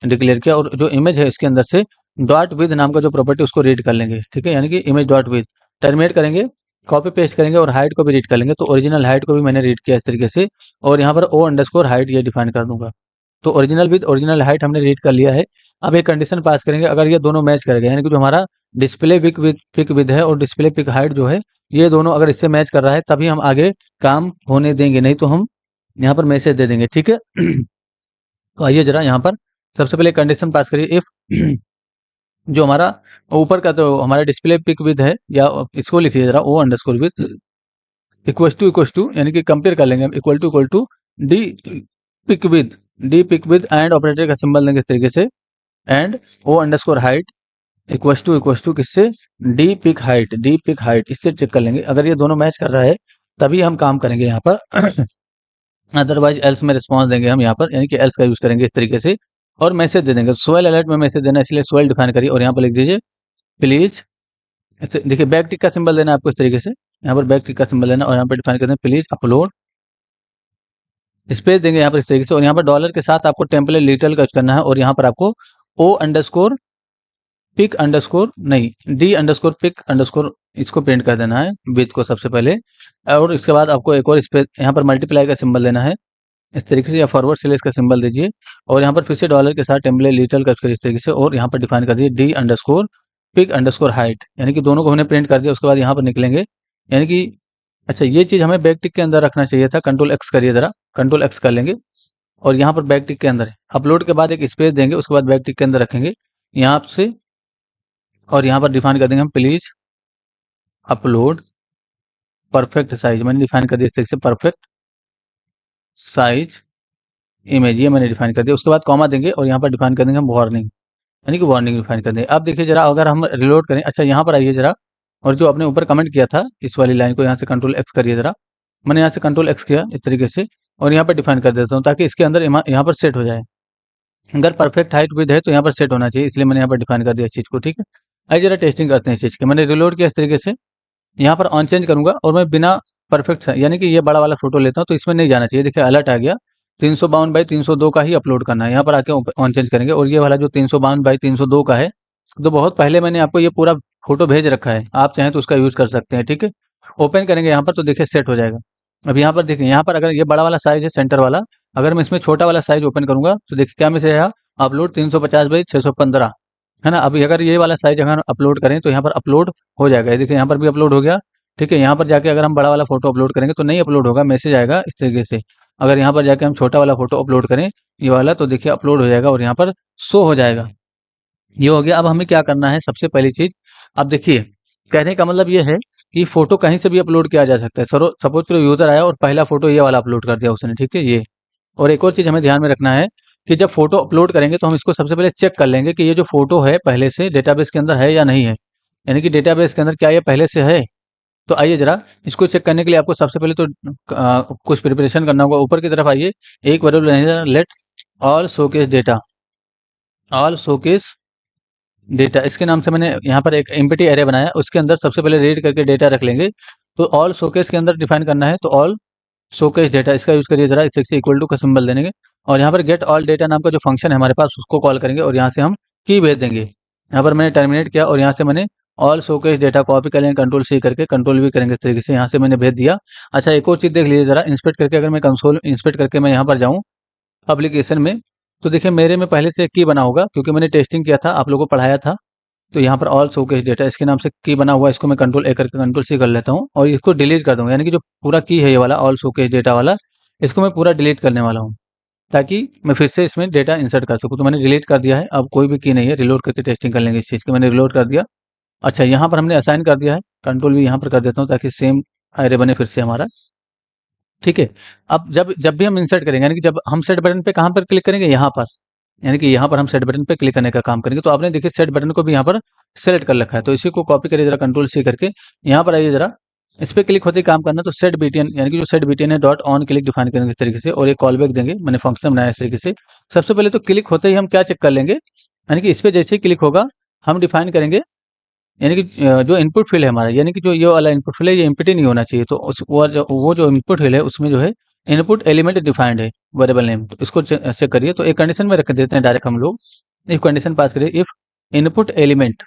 डिक्लेयर किया। और जो इमेज है इसके अंदर से डॉट विड्थ नाम का जो प्रॉपर्टी उसको रीड कर लेंगे, ठीक है, यानी कि इमेज डॉट विड्थ टर्मिनेट करेंगे, कॉपी पेस्ट करेंगे और हाइट को भी रीड कर लेंगे। तो ओरिजिनल हाइट को भी मैंने रीड किया इस तरीके से, और यहाँ पर ओ अंडरस्कोर हाइट ये डिफाइन कर दूंगा। तो ओरिजिनल विद ओरिजिनल हाइट हमने रीड कर लिया है। अब एक कंडीशन पास करेंगे, अगर ये दोनों मैच करेंगे, यानी कि जो हमारा डिस्प्ले पिक विद है और डिस्प्ले पिक हाइट जो है ये दोनों अगर इससे मैच कर रहा है तभी हम आगे काम होने देंगे, नहीं तो हम यहाँ पर मैसेज दे देंगे, ठीक है। तो आइए जरा यहाँ पर सबसे पहले कंडीशन पास करिए, इफ जो हमारा ऊपर का तो हमारा डिस्प्ले पिक विद है, या इसको लिखिए जरा, O underscore width equal to यानी कि कंपेयर कर लेंगे हम, equal to d pic width, d pic width and operator का सिंबल देंगे इस तरीके से, and O underscore height equal to किससे, डी पिक हाइट, इससे चेक कर लेंगे। अगर ये दोनों मैच कर रहा है तभी हम काम करेंगे यहाँ पर अदरवाइज एल्स में रिस्पॉन्स देंगे हम यहाँ पर, यानी कि एल्स का यूज करेंगे इस तरीके से, और मैसेज दे देंगे। सोयल अलर्ट में मैसेज देना है, इसलिए सोयल डिफाइन करिए और यहाँ पर लिख दीजिए प्लीज, देखिए बैक टिक का सिंबल देना है आपको इस तरीके से, यहाँ पर बैक टिक का सिंबल देना और यहाँ पर डिफाइन कर दें प्लीज अपलोड, स्पेस देंगे यहाँ पर इस तरीके से, और यहाँ पर डॉलर के साथ आपको टेम्पलेट लिटल का यूज करना है, और यहाँ पर आपको ओ अंडरस्कोर पिक अंडरस्कोर नहीं डी अंडरस्कोर पिक अंडरस्कोर इसको प्रिंट कर देना है विथ को सबसे पहले, और इसके बाद आपको एक और स्पेस यहाँ पर मल्टीप्लाई का सिंबल देना है इस तरीके से, या फॉरवर्ड स्लैश का सिंबल दीजिए, और यहाँ पर फिर से डॉलर के साथ टेम्पलेट लिटल का यूज करिए इस तरीके से, और यहाँ पर डिफाइन कर दीजिए d underscore pic underscore height, यानी कि दोनों को हमने प्रिंट कर दिया। उसके बाद यहाँ पर निकलेंगे, यानी कि अच्छा ये चीज़ हमें बैक टिक के अंदर रखना चाहिए था, कंट्रोल एक्स करिए ज़रा, कंट्रोल एक्स कर लेंगे, और यहाँ पर बैक टिक के अंदर अपलोड के बाद एक स्पेस देंगे, उसके बाद बैक टिक के अंदर रखेंगे यहाँ से, और यहाँ पर डिफाइन कर देंगे हम प्लीज अपलोड परफेक्ट साइज, मैंने डिफाइन कर दिया इस तरीके से परफेक्ट साइज इमेज, ये मैंने डिफाइन कर दिया। उसके बाद कॉमा देंगे और यहाँ पर डिफाइन कर देंगे हम वार्निंग, यानी कि वार्निंग डिफाइन कर देंगे। अब देखिए जरा, अगर हम रिलोड करें, अच्छा यहाँ पर आइए जरा, और जो आपने ऊपर कमेंट किया था इस वाली लाइन को यहाँ से कंट्रोल एक्स करिए जरा, मैंने यहाँ से कंट्रोल एक्स किया इस तरीके से, और यहाँ पर डिफाइन कर देता हूँ ताकि इसके अंदर यहाँ पर सेट हो जाए। अगर परफेक्ट हाइट विद है तो यहाँ पर सेट होना चाहिए, इसलिए मैंने यहाँ पर डिफाइन कर दिया इस चीज़ को, ठीक है। आइए जरा टेस्टिंग करते हैं इस चीज़ की। मैंने रिलोड किया इस तरीके से, यहाँ पर ऑन चेंज करूंगा, और मैं बिना परफेक्ट यानी कि ये बड़ा वाला फोटो लेता हूँ, तो इसमें नहीं जाना चाहिए। देखिए अलर्ट आ गया, 352 बाई 302 का ही अपलोड करना है, यहाँ पर आके ऑन चेंज करेंगे, और ये वाला जो 352 बाई 302 का है, तो बहुत पहले मैंने आपको ये पूरा फोटो भेज रखा है, आप चाहें तो उसका यूज कर सकते हैं, ठीक है। ओपन करेंगे यहाँ पर तो देखिए सेट हो जाएगा। अब यहाँ पर देखिए, यहाँ पर अगर ये बड़ा वाला साइज है सेंटर वाला, अगर मैं इसमें छोटा वाला साइज ओपन करूंगा तो देखिए क्या मैसेज आया, अपलोड 350 बाई 615, है ना। अभी अगर ये वाला साइज अगर अपलोड करें तो यहाँ पर अपलोड हो जाएगा, ये देखिए यहाँ पर भी अपलोड हो गया, ठीक है। यहाँ पर जाके अगर हम बड़ा वाला फोटो अपलोड करेंगे तो नहीं अपलोड होगा, मैसेज आएगा इस तरीके से। अगर यहाँ पर जाके हम छोटा वाला फोटो अपलोड करें ये वाला, तो देखिए अपलोड हो जाएगा और यहाँ पर शो हो जाएगा। ये हो गया। अब हमें क्या करना है, सबसे पहली चीज, अब देखिए कहने का मतलब ये है कि फोटो कहीं से भी अपलोड किया जा सकता है। सपोज करो यूजर आया और पहला फोटो ये वाला अपलोड कर दिया उसने, ठीक है ये। और एक और चीज हमें ध्यान में रखना है कि जब फोटो अपलोड करेंगे तो हम इसको सबसे पहले चेक कर लेंगे कि ये जो फोटो है पहले से डेटाबेस के अंदर है या नहीं है, यानी कि डेटाबेस के अंदर क्या ये पहले से है। तो आइए जरा इसको चेक करने के लिए आपको सबसे पहले तो कुछ प्रिपरेशन करना होगा। ऊपर की तरफ आइए, एक variable let all showcase data, all showcase data, इसके नाम से मैंने यहाँ पर एक एम्प्टी एरे बनाया, उसके अंदर सबसे पहले रीड करके डेटा रख लेंगे। तो ऑल शोकेस के अंदर डिफाइन करना है, तो ऑल शोकेस डेटा इसका यूज करिए जरा, इस से इक्वल टू का सिंबल देंगे, और यहाँ पर गेट ऑल डेटा नाम का जो फंक्शन है हमारे पास उसको कॉल करेंगे, और यहाँ से हम की भेज देंगे। यहाँ पर मैंने टर्मिनेट किया और यहाँ से मैंने ऑल शोकेस डेटा कॉपी कर लेंगे, कंट्रोल सी करके, कंट्रोल भी करेंगे इस तरीके से, यहाँ से मैंने भेज दिया। अच्छा एक और चीज देख लीजिए जरा, इंस्पेक्ट करके, अगर मैं कंसोल इंस्पेक्ट करके मैं यहाँ पर जाऊँ एप्लीकेशन में, तो देखिए मेरे में पहले से की बना होगा क्योंकि मैंने टेस्टिंग किया था, आप लोगों को पढ़ाया था। तो यहाँ पर ऑल शोकेस डेटा इसके नाम से की बना हुआ है, इसको मैं कंट्रोल ए करके कंट्रोल सी कर लेता हूँ और इसको डिलीट कर दूंगा, यानी कि जो पूरा की है ये वाला ऑल शोकेस डेटा वाला, इसको मैं पूरा डिलीट करने वाला हूँ ताकि मैं फिर से इसमें डेटा इंसर्ट कर सकूँ। तो मैंने डिलीट कर दिया है, अब कोई भी की नहीं है, रिलोड करके टेस्टिंग कर लेंगे इस चीज़ की। मैंने रिलोड कर दिया। अच्छा यहाँ पर हमने असाइन कर दिया है, कंट्रोल भी यहाँ पर कर देता हूँ ताकि सेम एरे बने फिर से हमारा, ठीक है। अब जब जब भी हम इंसर्ट करेंगे, यानी कि जब हम सेट बटन पे कहाँ पर क्लिक करेंगे, यहाँ पर, यानी कि यहाँ पर हम सेट बटन पे क्लिक करने का काम करेंगे। तो आपने देखिए सेट बटन को भी यहाँ पर सेलेक्ट कर रखा है, तो इसी को कॉपी करिए जरा, कंट्रोल सी करके यहाँ पर आइए जरा, इस पे क्लिक होते ही काम करना। तो सेट बीटीएन, यानी कि जो सेट बीटीएन है डॉट ऑन क्लिक डिफाइन करेंगे इस तरीके से, और एक कॉल बैक देंगे, मैंने फंक्शन बनाया इस तरीके से। सबसे पहले तो क्लिक होते ही हम क्या चेक कर लेंगे, यानी कि इस पे जैसे ही क्लिक होगा हम डिफाइन करेंगे, यानी कि जो इनपुट फील्ड है हमारा, यानी कि जो ये वाला इनपुट फील्ड है ये एम्प्टी नहीं होना चाहिए। तो वो जो इनपुट फील्ड है उसमें जो है इनपुट एलिमेंट डिफाइंड है वेरिएबल नेम, तो इसको चेक करिए। तो एक कंडीशन में रख देते हैं डायरेक्ट हम लोग, इफ कंडीशन पास करिए, if input element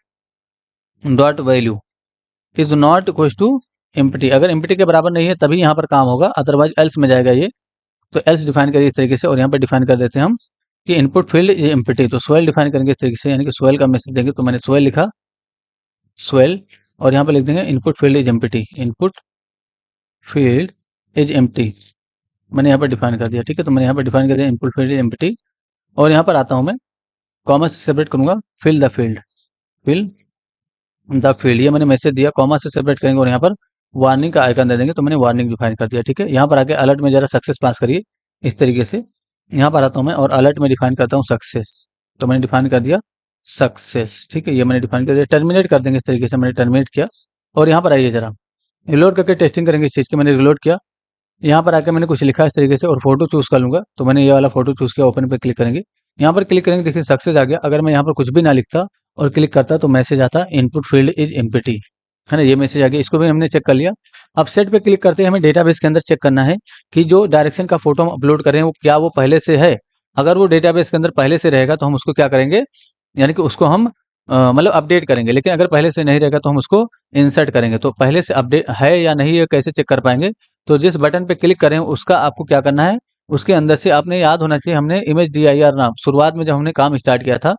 dot value is not equal to empty, अगर एम्प्टी के बराबर नहीं है तभी यहाँ पर काम होगा, अदरवाइज एल्स में जाएगा ये। तो एल्स डिफाइन करिए इस तरीके से, और यहाँ पर डिफाइन कर देते हैं हम कि इनपुट फील्ड इज एम्प्टी। तो स्वेल डिफाइन करेंगे इस तरीके से, यानी कि स्वेल का मैसेज देंगे, तो मैंने स्वेल लिखा, स्वेल, और यहाँ पे लिख देंगे input field is empty, input field is empty, मैंने यहाँ पर डिफाइन कर दिया, ठीक है। तो मैंने यहाँ पर डिफाइन कर दिया इनपुट फील्ड इज एम्प्टी, और यहाँ पर आता हूँ मैं, कॉमा से सेपरेट करूंगा fill the field, fill the field, ये मैंने मैसेज दिया, कॉमा से सेपरेट करेंगे और यहाँ पर वार्निंग का आइकन दे देंगे, तो मैंने वार्निंग डिफाइन कर दिया। ठीक है, यहाँ पर आके अलर्ट में जरा सक्सेस पास करिए इस तरीके से। यहाँ पर आता हूँ मैं और अलर्ट में डिफाइन करता हूँ सक्सेस, तो मैंने डिफाइन कर दिया सक्सेस। ठीक है, ये मैंने डिफाइन कर दिया। टर्मिनेट कर देंगे इस तरीके से, मैंने टर्मिनेट किया। और यहाँ पर आइए जरा रिलोड करके टेस्टिंग करेंगे इस चीज़ की। मैंने रिलोड किया, यहाँ पर आके मैंने कुछ लिखा इस तरीके से और फोटो चूज कर लूंगा, तो मैंने ये वाला फोटो चूज किया। ओपन पे क्लिक करेंगे, यहाँ पर क्लिक करेंगे, देखिए सक्सेस आ गया। अगर मैं यहाँ पर कुछ भी ना लिखता और क्लिक करता तो मैसेज आता इनपुट फील्ड इज एम्प्टी, है ना, ये मैसेज आ गया। इसको भी हमने चेक कर लिया। अब सेट पे क्लिक करते हैं, हमें डेटाबेस के अंदर चेक करना है कि जो डायरेक्शन का फोटो हम अपलोड कर रहे हैं वो क्या वो पहले से है। अगर वो डेटाबेस के अंदर पहले से रहेगा तो हम उसको क्या करेंगे, यानी कि उसको हम मतलब अपडेट करेंगे। लेकिन अगर पहले से नहीं रहेगा तो हम उसको इंसर्ट करेंगे। तो पहले से अपडेट है या नहीं है कैसे चेक कर पाएंगे, तो जिस बटन पे क्लिक करें उसका आपको क्या करना है, उसके अंदर से आपने याद होना चाहिए, हमने इमेज DIR नाम शुरुआत में जब हमने काम स्टार्ट किया था,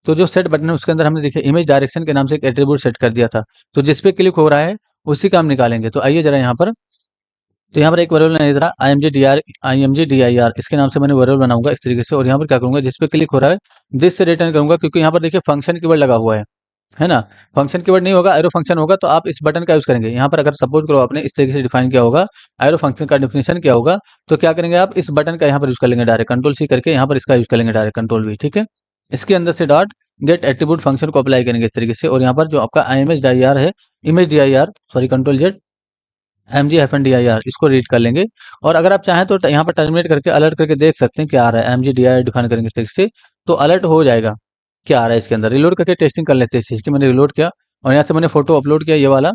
तो जो सेट बटन है उसके अंदर हमने देखिए इमेज डायरेक्शन के नाम से एक एट्रीब्यूट सेट कर दिया था। तो जिस पे क्लिक हो रहा है उसी का हम निकालेंगे। तो आइए जरा यहाँ पर, तो यहाँ पर एक वेरिएबल नहीं रहा, IMG DIR, इसके नाम से मैंने वेरिएबल बनाऊंगा इस तरीके से। और यहाँ पर क्या करूंगा, जिस पे क्लिक हो रहा है दिस से रिटर्न करूंगा, क्योंकि यहाँ पर देखिए फंक्शन कीवर्ड लगा हुआ है ना। फंक्शन कीवर्ड नहीं होगा, एरो फंक्शन होगा, तो आप इस बटन का यूज करेंगे। यहाँ पर अगर सपोज करो आपने इस तरीके से डिफाइन किया होगा, एरो फंक्शन का डिफिनेशन क्या होगा, तो क्या करेंगे आप इस बटन का यहाँ पर यूज कर लेंगे डायरेक्ट, कंट्रोल C करके यहाँ पर इसका यूज कर लेंगे डायरेक्ट कंट्रोल V। ठीक है, इसके अंदर से डॉट गेट एट्रीब्यूट फंक्शन को अप्लाई करेंगे इस तरीके से। और यहाँ पर जो आपका IMG DIR है, image DIR, sorry control Z MG-DIR, इसको रीड कर लेंगे। और अगर आप चाहें तो यहाँ पर टर्मिनेट करके अलर्ट करके देख सकते हैं क्या आ रहा है। MG DIR डिफाइन करेंगे इस तरीके से, तो अलर्ट हो जाएगा क्या आ रहा है इसके अंदर। रिलोड करके टेस्टिंग कर लेते हैं इस चीज़ की। मैंने रिलोड किया और यहाँ से मैंने फोटो अपलोड किया ये वाला।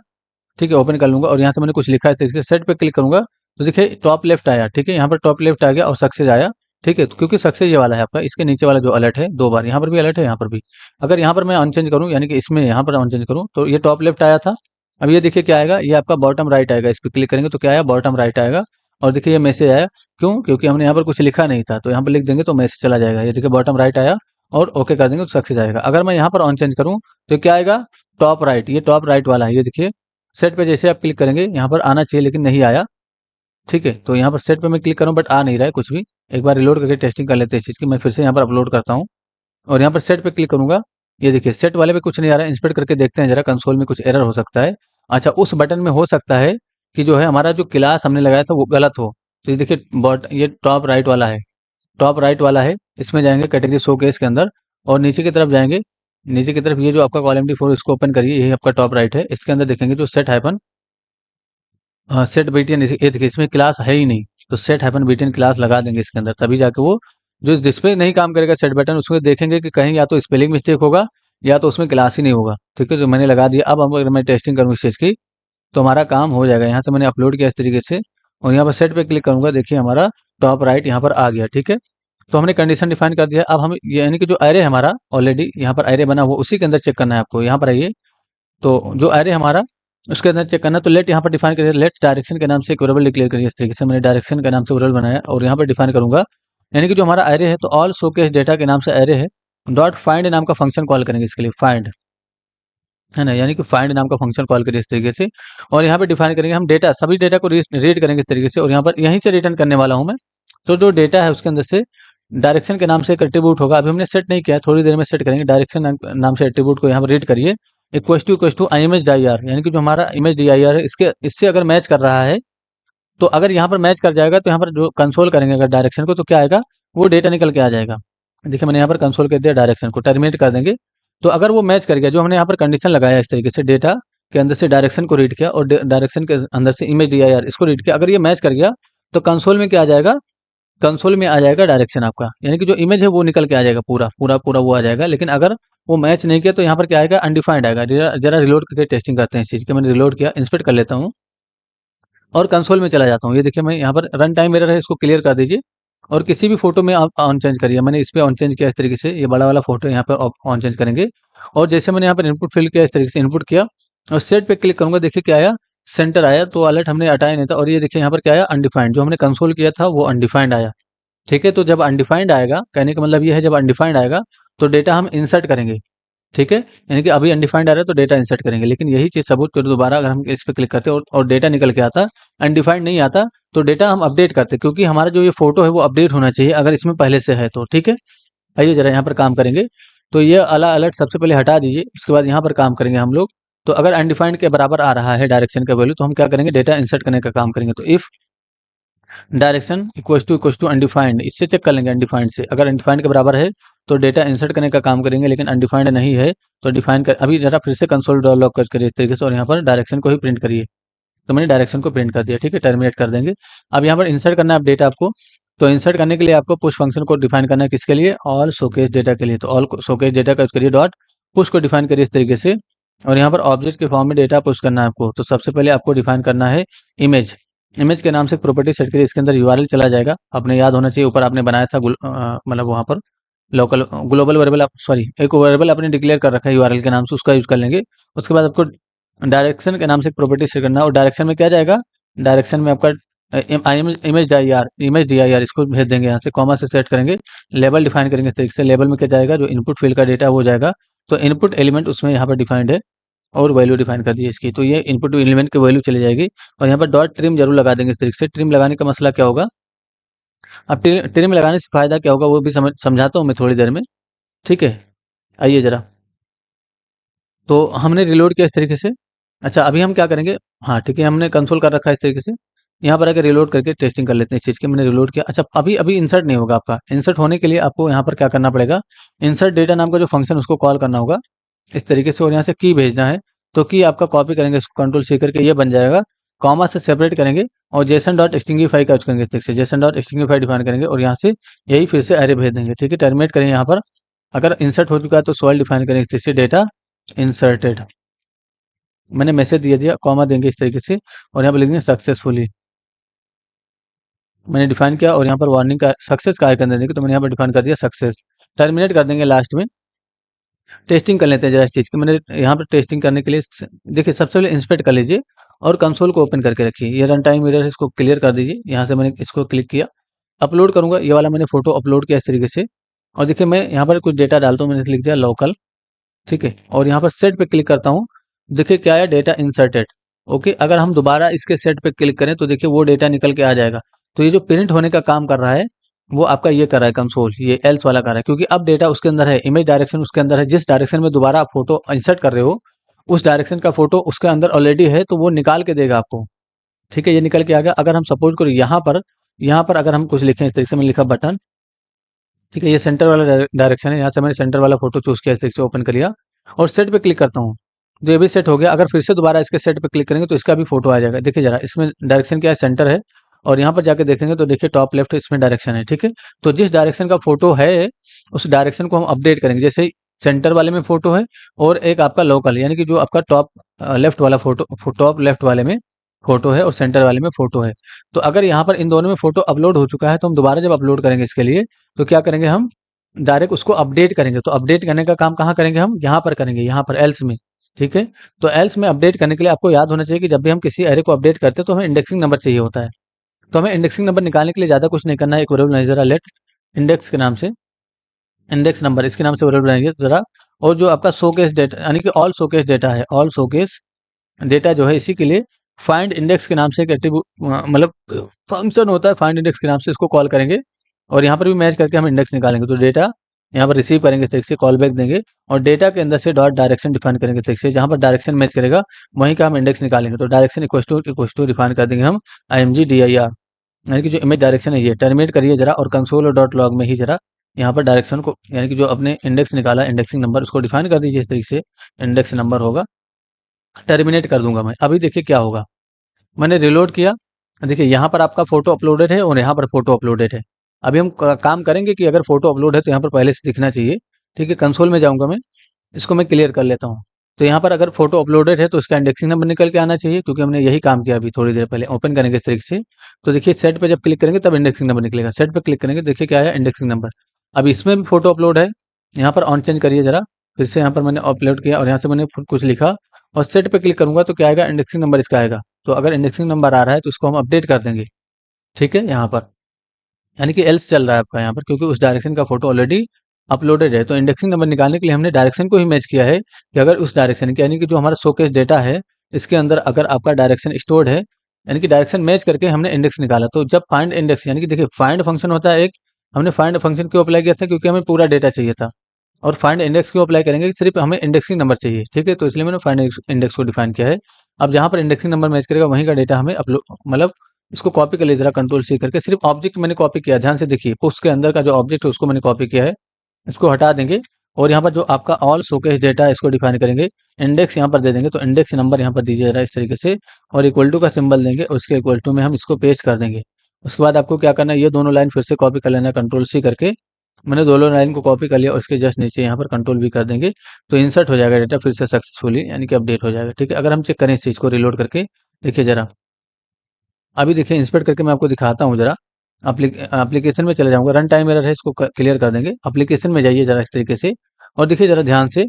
ठीक है, ओपन कर लूंगा और यहाँ से मैंने कुछ लिखा है इस तरीके से। सेट पे क्लिक करूंगा तो देखिए टॉप लेफ्ट आया। ठीक है, यहाँ पर टॉप लेफ्ट आ गया और सक्सेस आया। ठीक है, तो क्योंकि सक्सेस ये वाला है आपका, इसके नीचे वाला जो अलर्ट है दो बार, यहाँ पर भी अलर्ट है, यहाँ पर भी। अगर यहाँ पर मैं अनचेंज करूँ, यानी कि इसमें यहाँ पर अनचेंज करूँ, तो ये टॉप लेफ्ट आया था। अब ये देखिए क्या आएगा, ये आपका बॉटम राइट आएगा। इस पर क्लिक करेंगे तो क्या आया, बॉटम राइट आएगा। और देखिए ये मैसेज आया, क्यों, क्योंकि हमने यहाँ पर कुछ लिखा नहीं था, तो यहाँ पर लिख देंगे तो मैसेज चला जाएगा। ये देखिए बॉटम राइट आया और ओके कर देंगे तो सक्सेस आएगा। अगर मैं यहाँ पर ऑन चेंज करूँ तो क्या आएगा, टॉप राइट, ये टॉप राइट वाला है। ये देखिए सेट पे जैसे आप क्लिक करेंगे यहाँ पर आना चाहिए लेकिन नहीं आया। ठीक है, तो यहाँ पर सेट पे मैं क्लिक करूँ बट आ नहीं रहा है कुछ भी। एक बार रिलोड करके टेस्टिंग कर लेते हैं इस चीज़ की। मैं फिर से यहाँ पर अपलोड करता हूँ और यहाँ पर सेट पे क्लिक करूंगा। ये देखिए सेट वाले पे कुछ नहीं आ रहा है। इंस्पेक्ट करके देखते हैं जरा, कंसोल में कुछ एरर हो सकता है। अच्छा, उस बटन में हो सकता है कि जो है हमारा जो क्लास हमने लगाया था वो गलत हो। तो ये देखिए ये टॉप राइट वाला है, टॉप राइट वाला है। इसमें जाएंगे कैटेगरी शो केस के अंदर और नीचे की तरफ जाएंगे। नीचे की तरफ ये जो आपका कॉलम D4 इसको ओपन करिए, यही आपका टॉप राइट है। इसके अंदर देखेंगे जो सेट हाइपन सेट बीटीएन, ये देखिए इसमें क्लास है ही नहीं, तो सेट हाइपन बीटीएन क्लास लगा देंगे इसके अंदर, तभी जाके वो जो जिसपे नहीं काम करेगा सेट बटन, उसमें देखेंगे कि कहीं या तो स्पेलिंग मिस्टेक होगा या तो उसमें क्लास ही नहीं होगा। ठीक है, जो मैंने लगा दिया। अब अगर मैं टेस्टिंग करूँ इस चीज़ की तो हमारा काम हो जाएगा। यहाँ से मैंने अपलोड किया इस तरीके से और यहाँ पर सेट पे क्लिक करूंगा, देखिए हमारा टॉप राइट यहाँ पर आ गया। ठीक है, तो हमने कंडीशन डिफाइन कर दिया। अब हम यानी कि जो एरे हमारा ऑलरेडी यहाँ पर एरे बना हुआ उसी के अंदर चेक करना है आपको। यहाँ पर आइए, तो जो एरे हमारा उसके अंदर चेक करना, तो लेट यहाँ पर डिफाइन करिए। लेट डायरेक्शन के नाम से एक वेरिएबल डिक्लेयर करिए इस तरीके से। मैंने डायरेक्शन के नाम से वेरिएबल बनाया और यहाँ पर डिफाइन करूंगा, यानी कि जो हमारा एरे है तो ऑल शोकेस डेटा के नाम से एरे है। डॉट फाइंड नाम का फंक्शन कॉल करेंगे इसके लिए, फाइंड, है ना, यानी कि फाइंड नाम का फंक्शन कॉल करिए इस तरीके से। और यहाँ पे डिफाइन करेंगे हम डेटा, सभी डेटा को रीड करेंगे इस तरीके से। और यहाँ पर यहीं से रिटर्न करने वाला हूँ मैं। तो जो डेटा है उसके अंदर से डायरेक्शन के नाम से एक एट्रीब्यूट होगा, अभी हमने सेट नहीं किया, थोड़ी देर में सेट करेंगे। डायरेक्शन नाम से एट्रीब्यूट को यहाँ पर रीड करिए, इक्वल टू IMG DIR, यानी कि जो हमारा इमेज DIR है इसके इससे अगर मैच कर रहा है, तो अगर यहाँ पर मैच कर जाएगा तो यहाँ पर जो कंसोल करेंगे अगर डायरेक्शन को, तो क्या आएगा, वो डेटा निकल के आ जाएगा। देखिए मैंने यहाँ पर कंसोल कर दिया, डायरेक्शन को टर्मिनेट कर देंगे। तो अगर वो मैच कर गया, जो हमने यहाँ पर कंडीशन लगाया इस तरीके से, डेटा के अंदर से डायरेक्शन को रीड किया और डायरेक्शन के अंदर से इमेज DIR इसको रीड किया, अगर ये मैच कर गया तो कंसोल में क्या आ जाएगा, कंसोल में आ जाएगा डायरेक्शन आपका, यानी कि जो इमेज है वो निकल के आ जाएगा, पूरा पूरा पूरा वो आ जाएगा। लेकिन अगर वो मैच नहीं किया तो यहाँ पर क्या आएगा, अनडिफाइंड आएगा। जरा रिलोड करके टेस्टिंग करते हैं इस चीज़ की। मैंने रिलोड किया, इंस्पेक्ट कर लेता हूँ और कंसोल में चला जाता हूँ। ये देखिए मैं यहाँ पर रन टाइम एरर है, इसको क्लियर कर दीजिए। और किसी भी फोटो में आप ऑन चेंज करिए। मैंने इस पे ऑन चेंज किया इस तरीके से, ये बड़ा वाला फोटो यहाँ पर ऑन चेंज करेंगे। और जैसे मैंने यहाँ पर इनपुट फिल किया इस तरीके से इनपुट किया और सेट पे क्लिक करूंगा, देखिए क्या आया, सेंटर आया। तो अलर्ट हमने हटाया नहीं था। और ये देखिए यहाँ पर क्या आया, अनडिफाइंड, जो हमने कंसोल किया था वो अनडिफाइंड आया। ठीक है, तो जब अनडिफाइंड आएगा, कहने का मतलब ये है जब अनडिफाइंड आएगा तो डेटा हम इंसर्ट करेंगे। ठीक है, यानी कि अभी अनडिफाइंड आ रहा है तो डेटा इंसर्ट करेंगे। लेकिन यही चीज सबूत करो दोबारा, अगर हम इस पे क्लिक करते हैं और डेटा निकल के आता, अनडिफाइंड नहीं आता, तो डेटा हम अपडेट करते, क्योंकि हमारा जो ये फोटो है वो अपडेट होना चाहिए अगर इसमें पहले से है तो। ठीक है, आइए जरा यहाँ पर काम करेंगे। तो ये अला अलर्ट सबसे पहले हटा दीजिए, उसके बाद यहाँ पर काम करेंगे हम लोग। तो अगर अनडिफाइंड के बराबर आ रहा है डायरेक्शन का वैल्यू, तो हम क्या करेंगे, डेटा इंसर्ट करने का काम करेंगे। तो if direction equal to undefined, इससे चेक कर लेंगे अनडिफाइंड से। अगर अनडिफाइंड के बराबर है तो डेटा इंसर्ट करने का काम करेंगे, लेकिन अनडिफाइंड नहीं है तो डिफाइन कर। अभी जरा फिर से कंसोल लॉग करिए इस तरीके से, और यहाँ पर डायरेक्शन को ही प्रिंट करिए। तो मैंने डायरेक्शन को प्रिंट कर दिया, ठीक है, टर्मिनेट कर देंगे। अब यहाँ पर इंसर्ट करना है अपडेट आपको। तो इंसर्ट करने के लिए आपको पुश फंक्शन को डिफाइन करना है, किसके लिए, ऑल शोकेस डेटा के लिए। तो ऑल शोकेस डेटा का यूज करिए, डॉट पुश को डिफाइन करिए इस तरीके से, और यहाँ पर ऑब्जेक्ट के फॉर्म में डेटा पुश करना है आपको। तो सबसे पहले आपको डिफाइन करना है इमेज। इमेज के नाम से एक प्रॉपर्टी सेट करिए, इसके अंदर यूआरएल चला जाएगा, अपने याद होना चाहिए, ऊपर आपने बनाया था मतलब वहाँ पर लोकल ग्लोबल वेरिएबल, सॉरी एक वेरिएबल आपने डिक्लेयर कर रखा है यूआरएल के नाम से, उसका यूज कर लेंगे। उसके बाद आपको डायरेक्शन के नाम से एक प्रॉपर्टी सेट करना है, और डायरेक्शन में क्या जाएगा, डायरेक्शन में आपका इमेज डी आई आर इसको भेज देंगे, यहाँ से कॉमा से सेट करेंगे। लेबल डिफाइन करेंगे इस तरीके से, लेबल में क्या जाएगा, जो इनपुट फील्ड का डेटा वो जाएगा। तो इनपुट एलिमेंट उसमें यहाँ पर डिफाइंड है, और वैल्यू डिफाइन कर दी इसकी। तो ये इनपुट एलिमेंट की वैल्यू चली जाएगी, और यहाँ पर डॉट ट्रिम जरूर लगा देंगे इस तरीके से। ट्रिम लगाने का मसला क्या होगा, अब ट्रिम लगाने से फायदा क्या होगा वो भी समझाता हूँ मैं थोड़ी देर में, ठीक है। आइए जरा, तो हमने रिलोड किया इस तरीके से। अच्छा अभी हम क्या करेंगे, हाँ ठीक है, हमने कंसोल कर रखा है इस तरीके से। यहाँ पर आकर रिलोड करके टेस्टिंग कर लेते हैं इस चीज़ की। मैंने रिलोड किया। अच्छा अभी अभी इंसर्ट नहीं होगा आपका। इंसर्ट होने के लिए आपको यहाँ पर क्या करना पड़ेगा, इंसर्ट डेटा नाम का जो फंक्शन उसको कॉल करना होगा इस तरीके से, और यहाँ से की भेजना है। तो की आपका कॉपी करेंगे, इसको कंट्रोल सी करके ये बन जाएगा, कॉमा से सेपरेट करेंगे, और जेसन डॉट स्टिंगिफाई का यूज करेंगे इस तरीके से। जेसन डॉट स्टिंगिफाई डिफाइन करेंगे, और यहाँ से यही फिर से एरे भेज देंगे, ठीक है। टर्मिनेट करेंगे यहाँ पर। अगर इंसर्ट हो चुका है तो सॉल्व डिफाइन करेंगे इस तरीके से, डेटा इंसर्टेड। मैंने मैसेज दिया, कॉमा देंगे इस तरीके से, और यहाँ पर लिखेंगे सक्सेसफुली। मैंने डिफाइन किया, और यहाँ पर वार्निंग का सक्सेस का आइकन दे देंगे, तो मैंने यहाँ पर डिफाइन कर दिया सक्सेस। टर्मिनेट कर देंगे लास्ट में। टेस्टिंग कर लेते हैं जरा इस चीज़ की। मैंने यहाँ पर टेस्टिंग करने के लिए देखिए, सबसे पहले इंस्पेक्ट कर लीजिए, और कंसोल को ओपन करके रखिए। ये रन टाइम एरर है, इसको क्लियर कर दीजिए। यहाँ से मैंने इसको क्लिक किया, अपलोड करूँगा, ये वाला मैंने फोटो अपलोड किया इस तरीके से। और देखिए मैं यहाँ पर कुछ डेटा डालता हूँ, मैंने लिख दिया लोकल, ठीक है। और यहाँ पर सेट पे क्लिक करता हूँ, देखिए क्या है, डेटा इंसर्टेड। ओके, अगर हम दोबारा इसके सेट पे क्लिक करें तो देखिए वो डेटा निकल के आ जाएगा। तो ये जो प्रिंट होने का काम कर रहा है वो आपका ये कर रहा है कंसोल, ये एल्स वाला कर रहा है, क्योंकि अब डेटा उसके अंदर है, इमेज डायरेक्शन उसके अंदर है। जिस डायरेक्शन में दोबारा आप फोटो इंसर्ट कर रहे हो उस डायरेक्शन का फोटो उसके अंदर ऑलरेडी है, तो वो निकाल के देगा आपको, ठीक है। ये निकल के आ गया। अगर हम सपोज करो यहाँ पर अगर हम कुछ लिखें इस तरीके से, मैंने लिखा बटन, ठीक है, ये सेंटर वाला डायरेक्शन है। यहाँ से मैंने सेंटर वाला फोटो चूज किया, इस तरीके से ओपन कर लिया, और सेट पे क्लिक करता हूँ, तो ये भी सेट हो गया। अगर फिर से दोबारा इसके सेट पे क्लिक करेंगे तो इसका भी फोटो आ जाएगा। देखिए जरा, इसमें डायरेक्शन क्या है, सेंटर है, और यहाँ पर जाके देखेंगे तो देखिए टॉप लेफ्ट इसमें डायरेक्शन है, ठीक है। तो जिस डायरेक्शन का फोटो है उस डायरेक्शन को हम अपडेट करेंगे। जैसे सेंटर वाले में फोटो है, और एक आपका लोकल, यानी कि जो आपका टॉप लेफ्ट वाला फोटो, टॉप लेफ्ट वाले में फोटो है और सेंटर वाले में फोटो है। तो अगर यहाँ पर इन दोनों में फोटो अपलोड हो चुका है, तो हम दोबारा जब अपलोड करेंगे इसके लिए, तो क्या करेंगे, हम डायरेक्ट उसको अपडेट करेंगे। तो अपडेट करने का काम कहाँ करेंगे, हम यहाँ पर करेंगे, यहाँ पर एल्स में, ठीक है। तो एल्स में अपडेट करने के लिए आपको याद होना चाहिए कि जब भी हम किसी एरे को अपडेट करते हैं तो हमें इंडेक्सिंग नंबर चाहिए होता है। तो हमें इंडेक्सिंग नंबर निकालने के लिए ज़्यादा कुछ नहीं करना है। एक वेरिएबल बनाइए जरा, लेट इंडेक्स के नाम से, इंडेक्स नंबर इसके नाम से वेरिएबल बनाइए जरा। और जो आपका शोकेस डेटा, यानी कि ऑल शोकेस डेटा है, ऑल शोकेस डेटा जो है, इसी के लिए फाइंड इंडेक्स के नाम से एक मतलब फंक्शन होता है, फाइंड इंडेक्स के नाम से इसको कॉल करेंगे, और यहाँ पर भी मैच करके हम इंडेक्स निकालेंगे। तो डेटा यहाँ पर रिसीव करेंगे इस तरीके से, कॉल बैक देंगे, और डेटा के अंदर से डॉट डायरेक्शन डिफाइन करेंगे इस तरीके से, जहाँ पर डायरेक्शन मैच करेगा वहीं का हम इंडेक्स निकालेंगे। तो डायरेक्शन इक्वल टू डिफाइन कर देंगे हम IMG_dir, यानी कि जो इमेज डायरेक्शन है ये। टर्मिनेट करिए जरा, और कंसोल और डॉट लॉग में ही जरा यहाँ पर डायरेक्शन को, यानी कि जो अपने इंडेक्स निकाला, इंडेक्सिंग नंबर, उसको डिफाइन कर दीजिए इस तरीके से, इंडेक्स नंबर होगा। टर्मिनेट कर दूंगा मैं। अभी देखिए क्या होगा, मैंने रिलोड किया, देखिए यहाँ पर आपका फोटो अपलोडेड है और यहाँ पर फोटो अपलोडेड है। अभी हम काम करेंगे कि अगर फोटो अपलोड है तो यहाँ पर पहले से दिखना चाहिए, ठीक है। कंसोल में जाऊंगा मैं, इसको मैं क्लियर कर लेता हूँ। तो यहाँ पर अगर फोटो अपलोडेड है तो इसका इंडेक्सिंग नंबर निकल के आना चाहिए, क्योंकि हमने यही काम किया अभी थोड़ी देर पहले। ओपन करेंगे इस तरीके से, तो देखिए सेट पे जब क्लिक करेंगे तब इंडेक्सिंग नंबर निकलेगा। सेट पे क्लिक करेंगे, देखिए क्या है, इंडेक्सिंग नंबर। अब इसमें भी फोटो अपलोड है, यहाँ पर ऑन चेंज करिए जरा, फिर से यहाँ पर मैंने अपलोड किया, और यहाँ से मैंने कुछ लिखा, और सेट पे क्लिक करूंगा तो क्या आएगा, इंडेक्सिंग नंबर इसका आएगा। तो अगर इंडेक्सिंग नंबर आ रहा है तो इसको हम अपडेट कर देंगे, ठीक है। यहाँ पर यानी कि एल्स चल रहा है आपका यहाँ पर, क्योंकि उस डायरेक्शन का फोटो ऑलरेडी अपलोडेड है। तो इंडेक्सिंग नंबर निकालने के लिए हमने डायरेक्शन को ही मैच किया है, कि अगर उस डायरेक्शन की, यानी कि जो हमारा शोकेस डेटा है इसके अंदर अगर आपका डायरेक्शन स्टोर्ड है, यानी कि डायरेक्शन मैच करके हमने इंडेक्स निकाला। तो जब फाइंड इंडेक्स, यानी कि देखिए फाइंड फंक्शन होता है एक, हमने फाइंड फंक्शन क्यों अप्लाई किया था, क्योंकि हमें पूरा डेटा चाहिए था। और फाइंड इंडेक्स क्यों अप्लाई करेंगे, सिर्फ हमें इंडेक्सिंग नंबर चाहिए, ठीक है, तो इसलिए मैंने फाइंड इंडेक्स को डिफाइन किया है। अब जहाँ पर इंडेक्सिंग नंबर मैच करेगा वहीं का डेटा हमें अपलोड, मतलब इसको कॉपी कर लिया जरा कंट्रोल सी करके, सिर्फ ऑब्जेक्ट मैंने कॉपी किया, ध्यान से देखिए, उसके अंदर का जो ऑब्जेक्ट है उसको मैंने कॉपी किया है, इसको हटा देंगे। और यहाँ पर जो आपका ऑल शोकेस डेटा इसको डिफाइन करेंगे, इंडेक्स यहाँ पर दे देंगे, तो इंडेक्स नंबर यहाँ पर दीजिए जरा इस तरीके से, और इक्वल टू का सिंबल देंगे, उसके इक्वल टू में हम इसको पेस्ट कर देंगे। उसके बाद आपको क्या करना है, ये दोनों लाइन फिर से कॉपी कर लेना है कंट्रोल सी करके, मैंने दोनों लाइन को कॉपी कर लिया, और उसके जस्ट नीचे यहाँ पर कंट्रोल भी कर देंगे, तो इंसर्ट हो जाएगा डेटा फिर से सक्सेसफुली, यानी कि अपडेट हो जाएगा, ठीक है। अगर हम चेक करें इस चीज़ को रिलोड करके, देखिए जरा, अभी देखिए इंस्पेक्ट करके मैं आपको दिखाता हूँ जरा। एप्लीकेशन में चले जाऊंगा, रन टाइम एरर है, इसको क्लियर कर देंगे, एप्लीकेशन में जाइए जरा इस तरीके से, और देखिए जरा ध्यान से,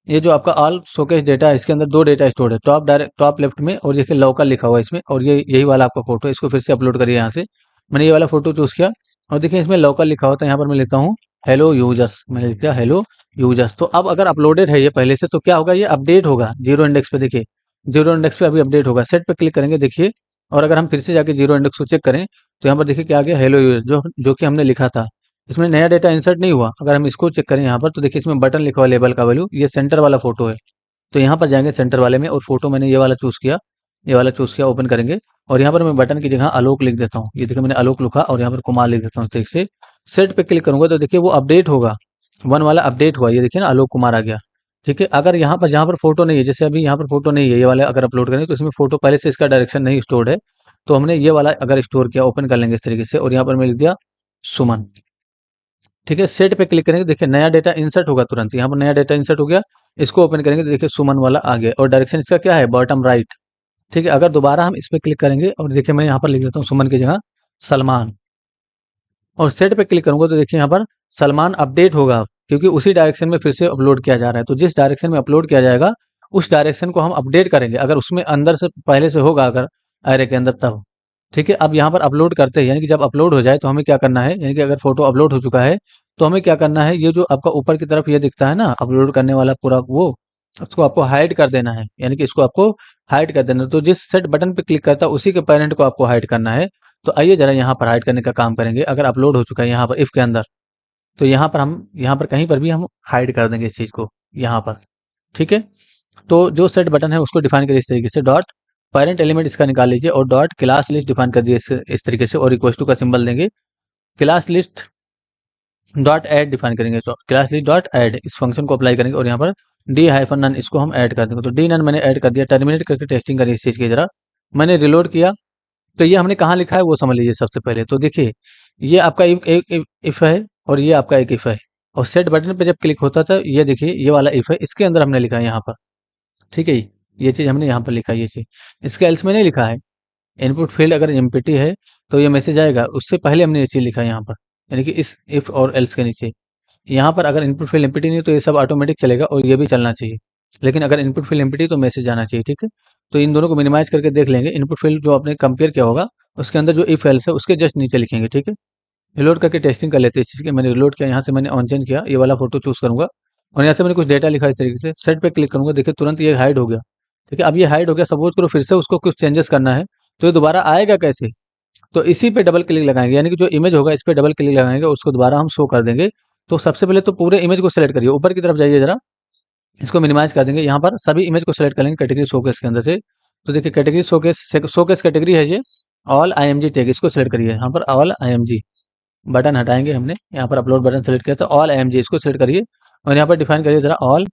ये जो आपका ऑल शोकेस डेटा है इसके अंदर दो डेटा स्टोर है, टॉप डायरेक्ट टॉप लेफ्ट में, और देखिए लोकल लिखा हुआ है इसमें, और ये यही वाला आपका फोटो है, इसको फिर से अपलोड करिए यहाँ से, मैंने ये वाला फोटो चूज किया, और देखिए इसमें लोकल लिखा होता है, यहाँ पर मैं लिखता हूँ हेलो यूजर्स, मैंने लिखा हेलो यूजर्स। तो अब अगर अपलोडेड है ये पहले से, तो क्या होगा, ये अपडेट होगा जीरो इंडेक्स पे, देखिए जीरो इंडेक्स पे अभी अपडेट होगा, सेट पे क्लिक करेंगे देखिए, और अगर हम फिर से जाके जीरो इंडेक्स को चेक करें, तो यहाँ पर देखिए क्या आ गया, हेलो यूजर्स, जो कि हमने लिखा था, इसमें नया डेटा इंसर्ट नहीं हुआ। अगर हम इसको चेक करें यहाँ पर, तो देखिए इसमें बटन लिखा हुआ लेबल का वैल्यू, ये सेंटर वाला फोटो है, तो यहाँ पर जाएंगे सेंटर वाले में, और फोटो मैंने ये वाला चूज किया, ये वाला चूज किया, ओपन करेंगे, और यहाँ पर मैं बटन की जगह आलोक लिख देता हूँ, ये देखिए मैंने आलोक लिखा, और यहाँ पर कुमार लिख देता हूँ ठीक से, सेट पे क्लिक करूंगा तो देखिए वो अपडेट होगा, वन वाला अपडेट हुआ, ये देखिए ना आलोक कुमार आ गया, ठीक है। अगर यहाँ पर जहाँ पर फोटो नहीं है, जैसे अभी यहाँ पर फोटो नहीं है, ये वाला अगर अपलोड करें तो इसमें फोटो पहले से इसका डायरेक्शन नहीं स्टोर्ड है, तो हमने ये वाला अगर स्टोर किया, ओपन कर लेंगे इस तरीके से, और यहाँ पर मैं लिख दिया सुमन, ठीक है। सेट पे क्लिक करेंगे, देखिए नया डेटा इंसर्ट होगा तुरंत, यहाँ पर नया डेटा इंसर्ट हो गया, इसको ओपन करेंगे तो देखिए सुमन वाला आ गया, और डायरेक्शन इसका क्या है, बॉटम राइट, ठीक है। अगर दोबारा हम इस पे क्लिक करेंगे, और देखिए मैं यहाँ पर लिख देता हूँ सुमन की जगह सलमान, और सेट पे क्लिक करूंगा तो देखिए यहाँ पर सलमान अपडेट होगा, क्योंकि उसी डायरेक्शन में फिर से अपलोड किया जा रहा है, तो जिस डायरेक्शन में अपलोड किया जाएगा उस डायरेक्शन को हम अपडेट करेंगे, अगर उसमें अंदर से पहले से होगा अगर एरे के अंदर तब, ठीक है। अब यहाँ पर अपलोड करते हैं, यानी कि जब अपलोड हो जाए तो हमें क्या करना है, यानी कि अगर फोटो अपलोड हो चुका है तो हमें क्या करना है, ये जो आपका ऊपर की तरफ ये दिखता है ना अपलोड करने वाला पूरा वो, उसको आपको हाइड कर देना है, यानी कि इसको आपको हाइड कर देना है। तो जिस सेट बटन पे क्लिक करता है उसी के पेरेंट को आपको हाइड करना है। तो आइए जरा यहाँ पर हाइड करने का काम करेंगे, अगर अपलोड हो चुका है यहाँ पर इफ के अंदर, तो यहाँ पर हम यहाँ पर कहीं पर भी हम हाइड कर देंगे इस चीज को यहाँ पर, ठीक है। तो जो सेट बटन है उसको डिफाइन करिए इस तरीके से, डॉट पेरेंट एलिमेंट इसका निकाल लीजिए, और डॉट क्लास लिस्ट डिफाइन कर दिए इस तरीके से, और इक्वल टू का सिंबल देंगे, class list dot add define करेंगे, तो क्लास लिस्ट डॉट ऐड इस फंक्शन को अप्लाई करेंगे, और यहाँ पर डी हाइफन नन इसको हम ऐड कर देंगे, तो डी नन मैंने ऐड कर दिया। टर्मिनेट करके टेस्टिंग करिए इस चीज की जरा, मैंने रिलोड किया, तो ये हमने कहाँ लिखा है वो समझ लीजिए सबसे पहले। तो देखिए ये आपका इफ है, और ये आपका एक इफ है, और सेट बटन पे जब क्लिक होता था ये देखिए ये वाला इफ है, इसके अंदर हमने लिखा है यहाँ पर, ठीक है। ये चीज हमने यहाँ पर लिखा है, ये चीज इसके एल्स में नहीं लिखा है। इनपुट फील्ड अगर एम्प्टी है तो ये मैसेज आएगा, उससे पहले हमने ये चीज लिखा है यहाँ पर, यानी कि इस इफ और एल्स के नीचे। यहाँ पर अगर इनपुट फील्ड एम्प्टी नहीं है तो ये सब ऑटोमेटिक चलेगा, और ये भी चलना चाहिए, लेकिन अगर इनपुट फील्ड एम्प्टी तो मैसेज आना चाहिए, ठीक है। तो इन दोनों को मिनिमाइज करके देख लेंगे, इनपुट फील्ड जो आपने कंपेयर किया होगा उसके अंदर जो इफ एल्स है उसके जस्ट नीचे लिखेंगे, ठीक है। रिलोड करके टेस्टिंग कर लेते हैं इस चीज़ की। मैंने रिलोड किया, यहाँ से मैंने ऑन चेंज किया, ये वाला फोटो चूज करूंगा, और यहाँ से मैंने कुछ डेटा लिखा इस तरीके से, सेट पे क्लिक करूंगा, देखिए तुरंत ये हाइड हो गया, ठीक है। अब ये हाइड हो गया, सपोज करो फिर से उसको कुछ चेंजेस करना है, तो ये दोबारा आएगा कैसे, तो इसी पे डबल क्लिक लगाएंगे, यानी कि जो इमेज होगा इस पे डबल क्लिक लगाएंगे, उसको दोबारा हम शो कर देंगे। तो सबसे पहले तो पूरे इमेज को सेलेक्ट करिए, ऊपर की तरफ जाइए जरा, इसको मिनिमाइज कर देंगे, यहाँ पर सभी इमेज को सेलेक्ट कर लेंगे कैटेगरी शोकेस के अंदर से। तो देखिए कैटेगरी शोकेस कैटेगरी है ये, ऑल आईएमजी टैग, इसको सेलेक्ट करिए, यहाँ पर ऑल आईएमजी बटन हटाएंगे, हमने यहाँ पर अपलोड बटन सेलेक्ट किया, तो ऑल आईएमजी इसको सेलेक्ट करिए, और यहाँ पर डिफाइन करिए जरा ऑल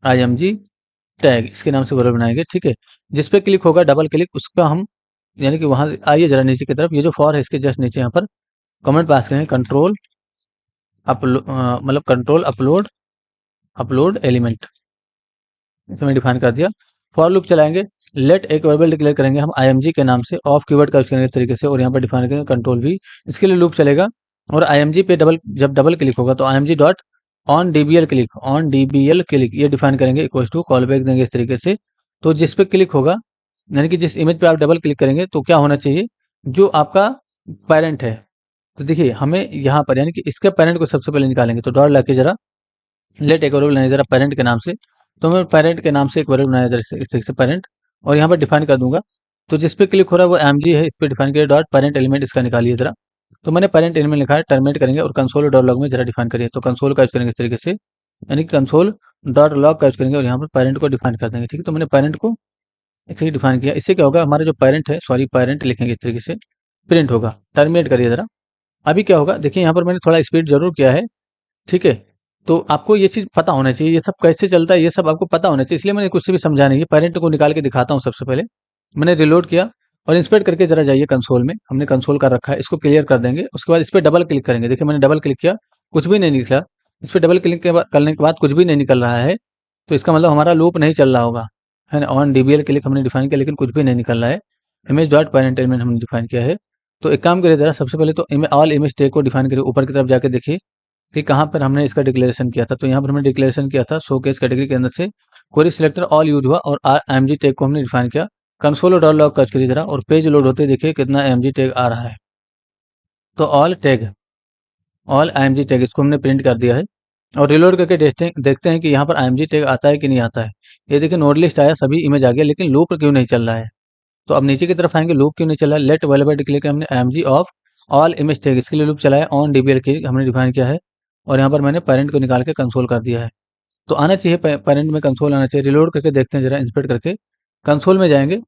आईएमजी टैग, इसके नाम से वेरिएबल बनाएंगे, ठीक है। जिस पे क्लिक होगा डबल क्लिक उसका हम, यानी कि वहां आइए जरा नीचे की तरफ, ये जो फॉर है इसके जस्ट नीचे यहाँ पर कमेंट पास करेंगे, कंट्रोल अपलोड, मतलब कंट्रोल अपलोड अपलोड एलिमेंट, इसमें डिफाइन कर दिया। फॉर लूप चलाएंगे, लेट एक वेरिएबल डिक्लेयर करेंगे हम आईएमजी के नाम से, ऑफ कीवर्ड का यूज करेंगे इस तरीके से, और यहाँ पर डिफाइन करेंगे कंट्रोल भी, इसके लिए लूप चलेगा। और आईएमजी पे जब डबल क्लिक होगा तो IMG dot on DBL click ये डिफाइन करेंगे, इक्वल टू कॉल बैक देंगे इस तरीके से। तो जिस पे क्लिक होगा, यानी कि जिस इमेज पे आप डबल क्लिक करेंगे तो क्या होना चाहिए, जो आपका पेरेंट है, तो देखिए हमें यहाँ पर यानी कि इसके पेरेंट को सबसे पहले निकालेंगे, तो डॉट लाके जरा लेट एक वेरिएबल बनाइए जरा पेरेंट के नाम से, तो मैं पेरेंट के नाम से एक वेरिएबल बनाया जरा इस तरीके से पेरेंट, और यहाँ पर डिफाइन कर दूंगा। तो जिस पे क्लिक हो रहा है वो एमजी है, इस पे डिफाइन किया डॉट पेरेंट एलिमेंट, इसका निकालिए जरा। तो मैंने पेरेंट एलिमेंट लिखा है, टर्मिनेट करेंगे, और कंसोल और डॉट लॉग में जरा डिफाइन करिए, तो कंसोल का यूज करेंगे इस तरीके से, यानी कि कंसोल डॉट लॉग का यूज करेंगे और यहाँ पर पेरेंट को डिफाइन कर देंगे। ठीक है, तो मैंने पेरेंट को इसे ही डिफाइन किया। इससे क्या होगा, हमारा जो पेरेंट है, सॉरी पेरेंट लिखेंगे इस तरीके से, प्रिंट होगा। टर्मिनेट करिए जरा। अभी क्या होगा देखिए, यहाँ पर मैंने थोड़ा स्पीड जरूर किया है। ठीक है, तो आपको ये चीज़ पता होना चाहिए, ये सब कैसे चलता है ये सब आपको पता होना चाहिए, इसलिए मैंने कुछ से भी समझा नहीं है। पेरेंट को निकाल के दिखाता हूँ। सबसे पहले मैंने रिलोड किया और इंस्पेक्ट करके जरा जाइए कंसोल में, हमने कंसोल कर रखा है, इसको क्लियर कर देंगे। उसके बाद इस पर डबल क्लिक करेंगे। देखिए मैंने डबल क्लिक किया, कुछ भी नहीं निकला। इस पर डबल क्लिक करने के बाद कुछ भी नहीं निकल रहा है, तो इसका मतलब हमारा लूप नहीं चल रहा होगा, है ना। ऑन डीबीएल क्लिक हमने डिफाइन किया लेकिन कुछ भी नहीं निकल रहा है। इमेज डॉट पेरेंट एलिमेंट हमने डिफाइन किया है। तो एक काम करिए जरा, सबसे पहले तो ऑल इमेज टैग को डिफाइन करिए। ऊपर की तरफ जाके देखिए कि कहाँ पर हमने इसका डिक्लेरेशन किया था। तो यहाँ पर हमने डिक्लेरेशन किया था शोकेस कैटेगरी के अंदर से क्वेरी सिलेक्टर ऑल यूज हुआ और एमजी टैग को हमने डिफाइन किया। कंसोल डॉट लॉग का करिए जरा, और पेज लोड होते देखिए कितना एमजी टैग आ रहा है। तो ऑल आईएमजी टैग इसको हमने प्रिंट कर दिया है। और रिलोड करके देखते हैं कि यहाँ पर आईएमजी टैग आता है कि नहीं आता है। ये देखिए नोड लिस्ट आया, सभी इमेज आ गया, लेकिन लूप क्यों नहीं चल रहा है। तो अब नीचे की तरफ आएंगे, लूप क्यों नहीं चल रहा है। लेट अवेलेबल क्लिक हमने MG of all image tag, इसके लिए लूप चला है। ऑन डीबीएल की हमने डिफाइन किया है और यहाँ पर मैंने पेरेंट को निकाल के कंसोल कर दिया है। तो आना चाहिए पेरेंट में कंसोल आना चाहिए। रिलोड करके देखते हैं जरा, इंस्पेक्ट करके कंसोल में जाएंगे।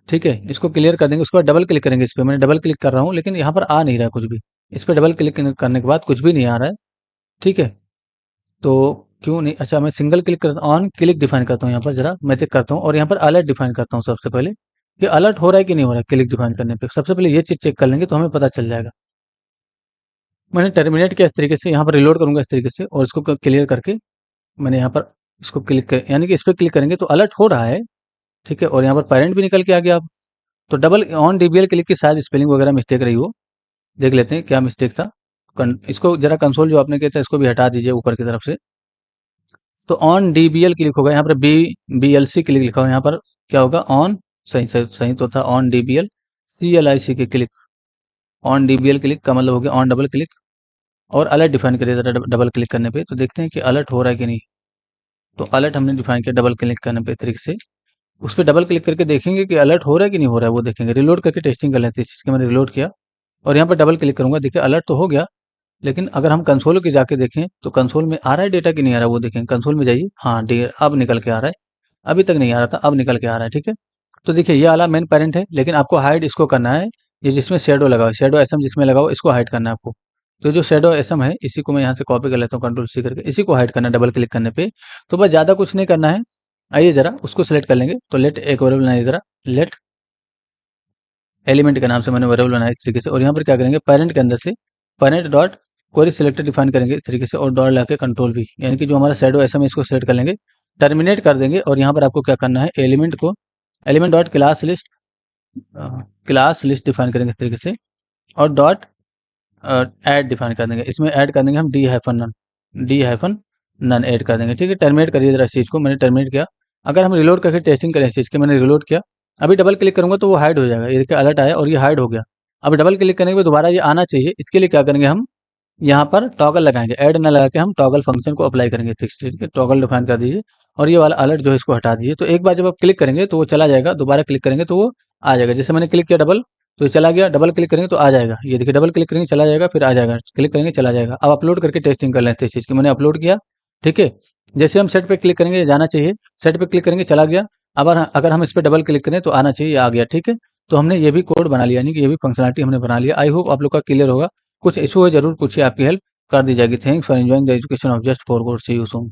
ठीक है, इसको क्लियर कर देंगे। उसके बाद डबल क्लिक करेंगे इस पर, मैंने डबल क्लिक कर रहा हूँ लेकिन यहाँ पर आ नहीं रहा है कुछ भी। इस पर डबल क्लिक करने के बाद कुछ भी नहीं आ रहा है। ठीक है, तो क्यों नहीं, अच्छा मैं सिंगल क्लिक करता हूँ, ऑन क्लिक डिफाइन करता हूँ। यहाँ पर जरा मैं चेक करता हूँ और यहाँ पर अलर्ट डिफाइन करता हूँ। सबसे पहले ये अलर्ट हो रहा है कि नहीं हो रहा है क्लिक डिफाइन करने पे, सबसे पहले ये चीज़ चेक कर लेंगे तो हमें पता चल जाएगा। मैंने टर्मिनेट किया इस तरीके से, यहाँ पर रिलोड करूंगा इस तरीके से और इसको क्लियर करके मैंने यहाँ पर इसको क्लिक कर, यानी कि इस पर क्लिक करेंगे तो अलर्ट हो रहा है। ठीक है, और यहाँ पर पेरेंट भी निकल के आ गया। अब तो डबल ऑन डीबीएल क्लिक की शायद स्पेलिंग वगैरह मिस्टेक रही हो, देख लेते हैं क्या मिस्टेक था। इसको जरा कंसोल जो आपने किया था इसको भी हटा दीजिए ऊपर की तरफ से। तो ऑन डीबीएल क्लिक होगा, यहाँ पर बीएलसी क्लिक लिखा हुआ, यहाँ पर क्या होगा ऑन, सही सही सही तो था ऑन डीबीएल सीएलआईसी के क्लिक। ऑन डीबीएल क्लिक का मतलब हो गया ऑन डबल क्लिक। और अलर्ट डिफाइन करिए जरा डबल क्लिक करने पे, तो देखते हैं कि अलर्ट हो रहा है कि नहीं। तो अलर्ट हमने डिफाइन किया डबल क्लिक करने पे तरीके से। उस पर डबल क्लिक करके देखेंगे कि अलर्ट हो रहा है कि नहीं हो रहा है, वो देखेंगे। रिलोड करके टेस्टिंग कर लेते हैं इस चीज़ की। मैंने रिलोड किया और यहाँ पर डबल क्लिक करूंगा, देखिए अलर्ट तो हो गया। लेकिन अगर हम कंसोल के जाके देखें तो कंसोल में आ रहा है डेटा कि नहीं आ रहा है, वो देखें। कंसोल में जाइए, हाँ अब निकल के आ रहा है। अभी तक नहीं आ रहा था, अब निकल के आ रहा है। ठीक है, तो देखिए ये वाला मेन पेरेंट है, लेकिन आपको हाइड इसको करना है। ये जिसमें शेडो लगा हो, शेडो एसएम जिसमें लगा हो, इसको हाइड करना है आपको। तो जो शेडो एसएम है इसी को मैं यहाँ से कॉपी कर लेता हूँ कंट्रोल सी करके, इसी को हाइड करना है डबल क्लिक करने पे। तो बस ज़्यादा कुछ नहीं करना है। आइए जरा उसको सेलेक्ट कर लेंगे। तो लेट एक वेरिएबल बनाइए जरा, लेट एलिमेंट के नाम से मैंने वेरिएबल बनाया इस तरीके से। और यहाँ पर क्या करेंगे, पेरेंट के अंदर से parent dot query selector define करेंगे इस तरीके से, और डॉट लाके कंट्रोल वी, यानी कि जो हमारा शेडो एसएम है इसको सेलेक्ट कर लेंगे, टर्मिनेट कर देंगे। और यहाँ पर आपको क्या करना है, एलिमेंट को element dot class list define करेंगे इस तरीके से, और डॉट ऐड डिफाइन कर देंगे। इसमें ऐड कर देंगे हम डी हाइफन नन ऐड कर देंगे। ठीक है, टर्मिनेट करिए जरा इस चीज़ को, मैंने टर्मिनेट किया। अगर हम रिलोड करके टेस्टिंग करें इस चीज़ की, मैंने रिलोड किया, अभी डबल क्लिक करूंगा तो वो हाइड हो जाएगा। ये देखिए अलर्ट आया और ये हाइड हो गया। अब डबल क्लिक करने के बाद दोबारा ये आना चाहिए, इसके लिए क्या करेंगे हम, यहाँ पर टॉगल लगाएंगे। ऐड ना लगा के हम टॉगल फंक्शन को अप्लाई करेंगे फिक्स। ठीक है, टॉगल डिफाइन कर दीजिए और ये वाला अलर्ट जो है इसको हटा दीजिए। तो एक बार जब आप क्लिक करेंगे तो वो चला जाएगा, दोबारा क्लिक करेंगे तो वो आ जाएगा। जैसे मैंने क्लिक किया डबल तो ये चला गया, डबल क्लिक करेंगे तो आ जाएगा। ये देखिए डबल क्लिक करेंगे चला जाएगा, फिर आ जाएगा, क्लिक करेंगे चला जाएगा। अब अपलोड करके टेस्टिंग कर लेते हैं इस चीज़ की। मैंने अपलोड किया, ठीक है। जैसे हम सेट पे क्लिक करेंगे जाना चाहिए, सेट पे क्लिक करेंगे चला गया। अब अगर हम इस पर डबल क्लिक करें तो आना चाहिए, आ गया। ठीक है, तो हमने ये भी कोड बना लिया, यानी कि ये भी फंक्शनलिटी हमने बना लिया। आई होप आप लोग का क्लियर होगा। कुछ इशू है जरूर पूछिए, आपकी हेल्प कर दी जाएगी। Thanks for enjoying the education of just for good, see you soon.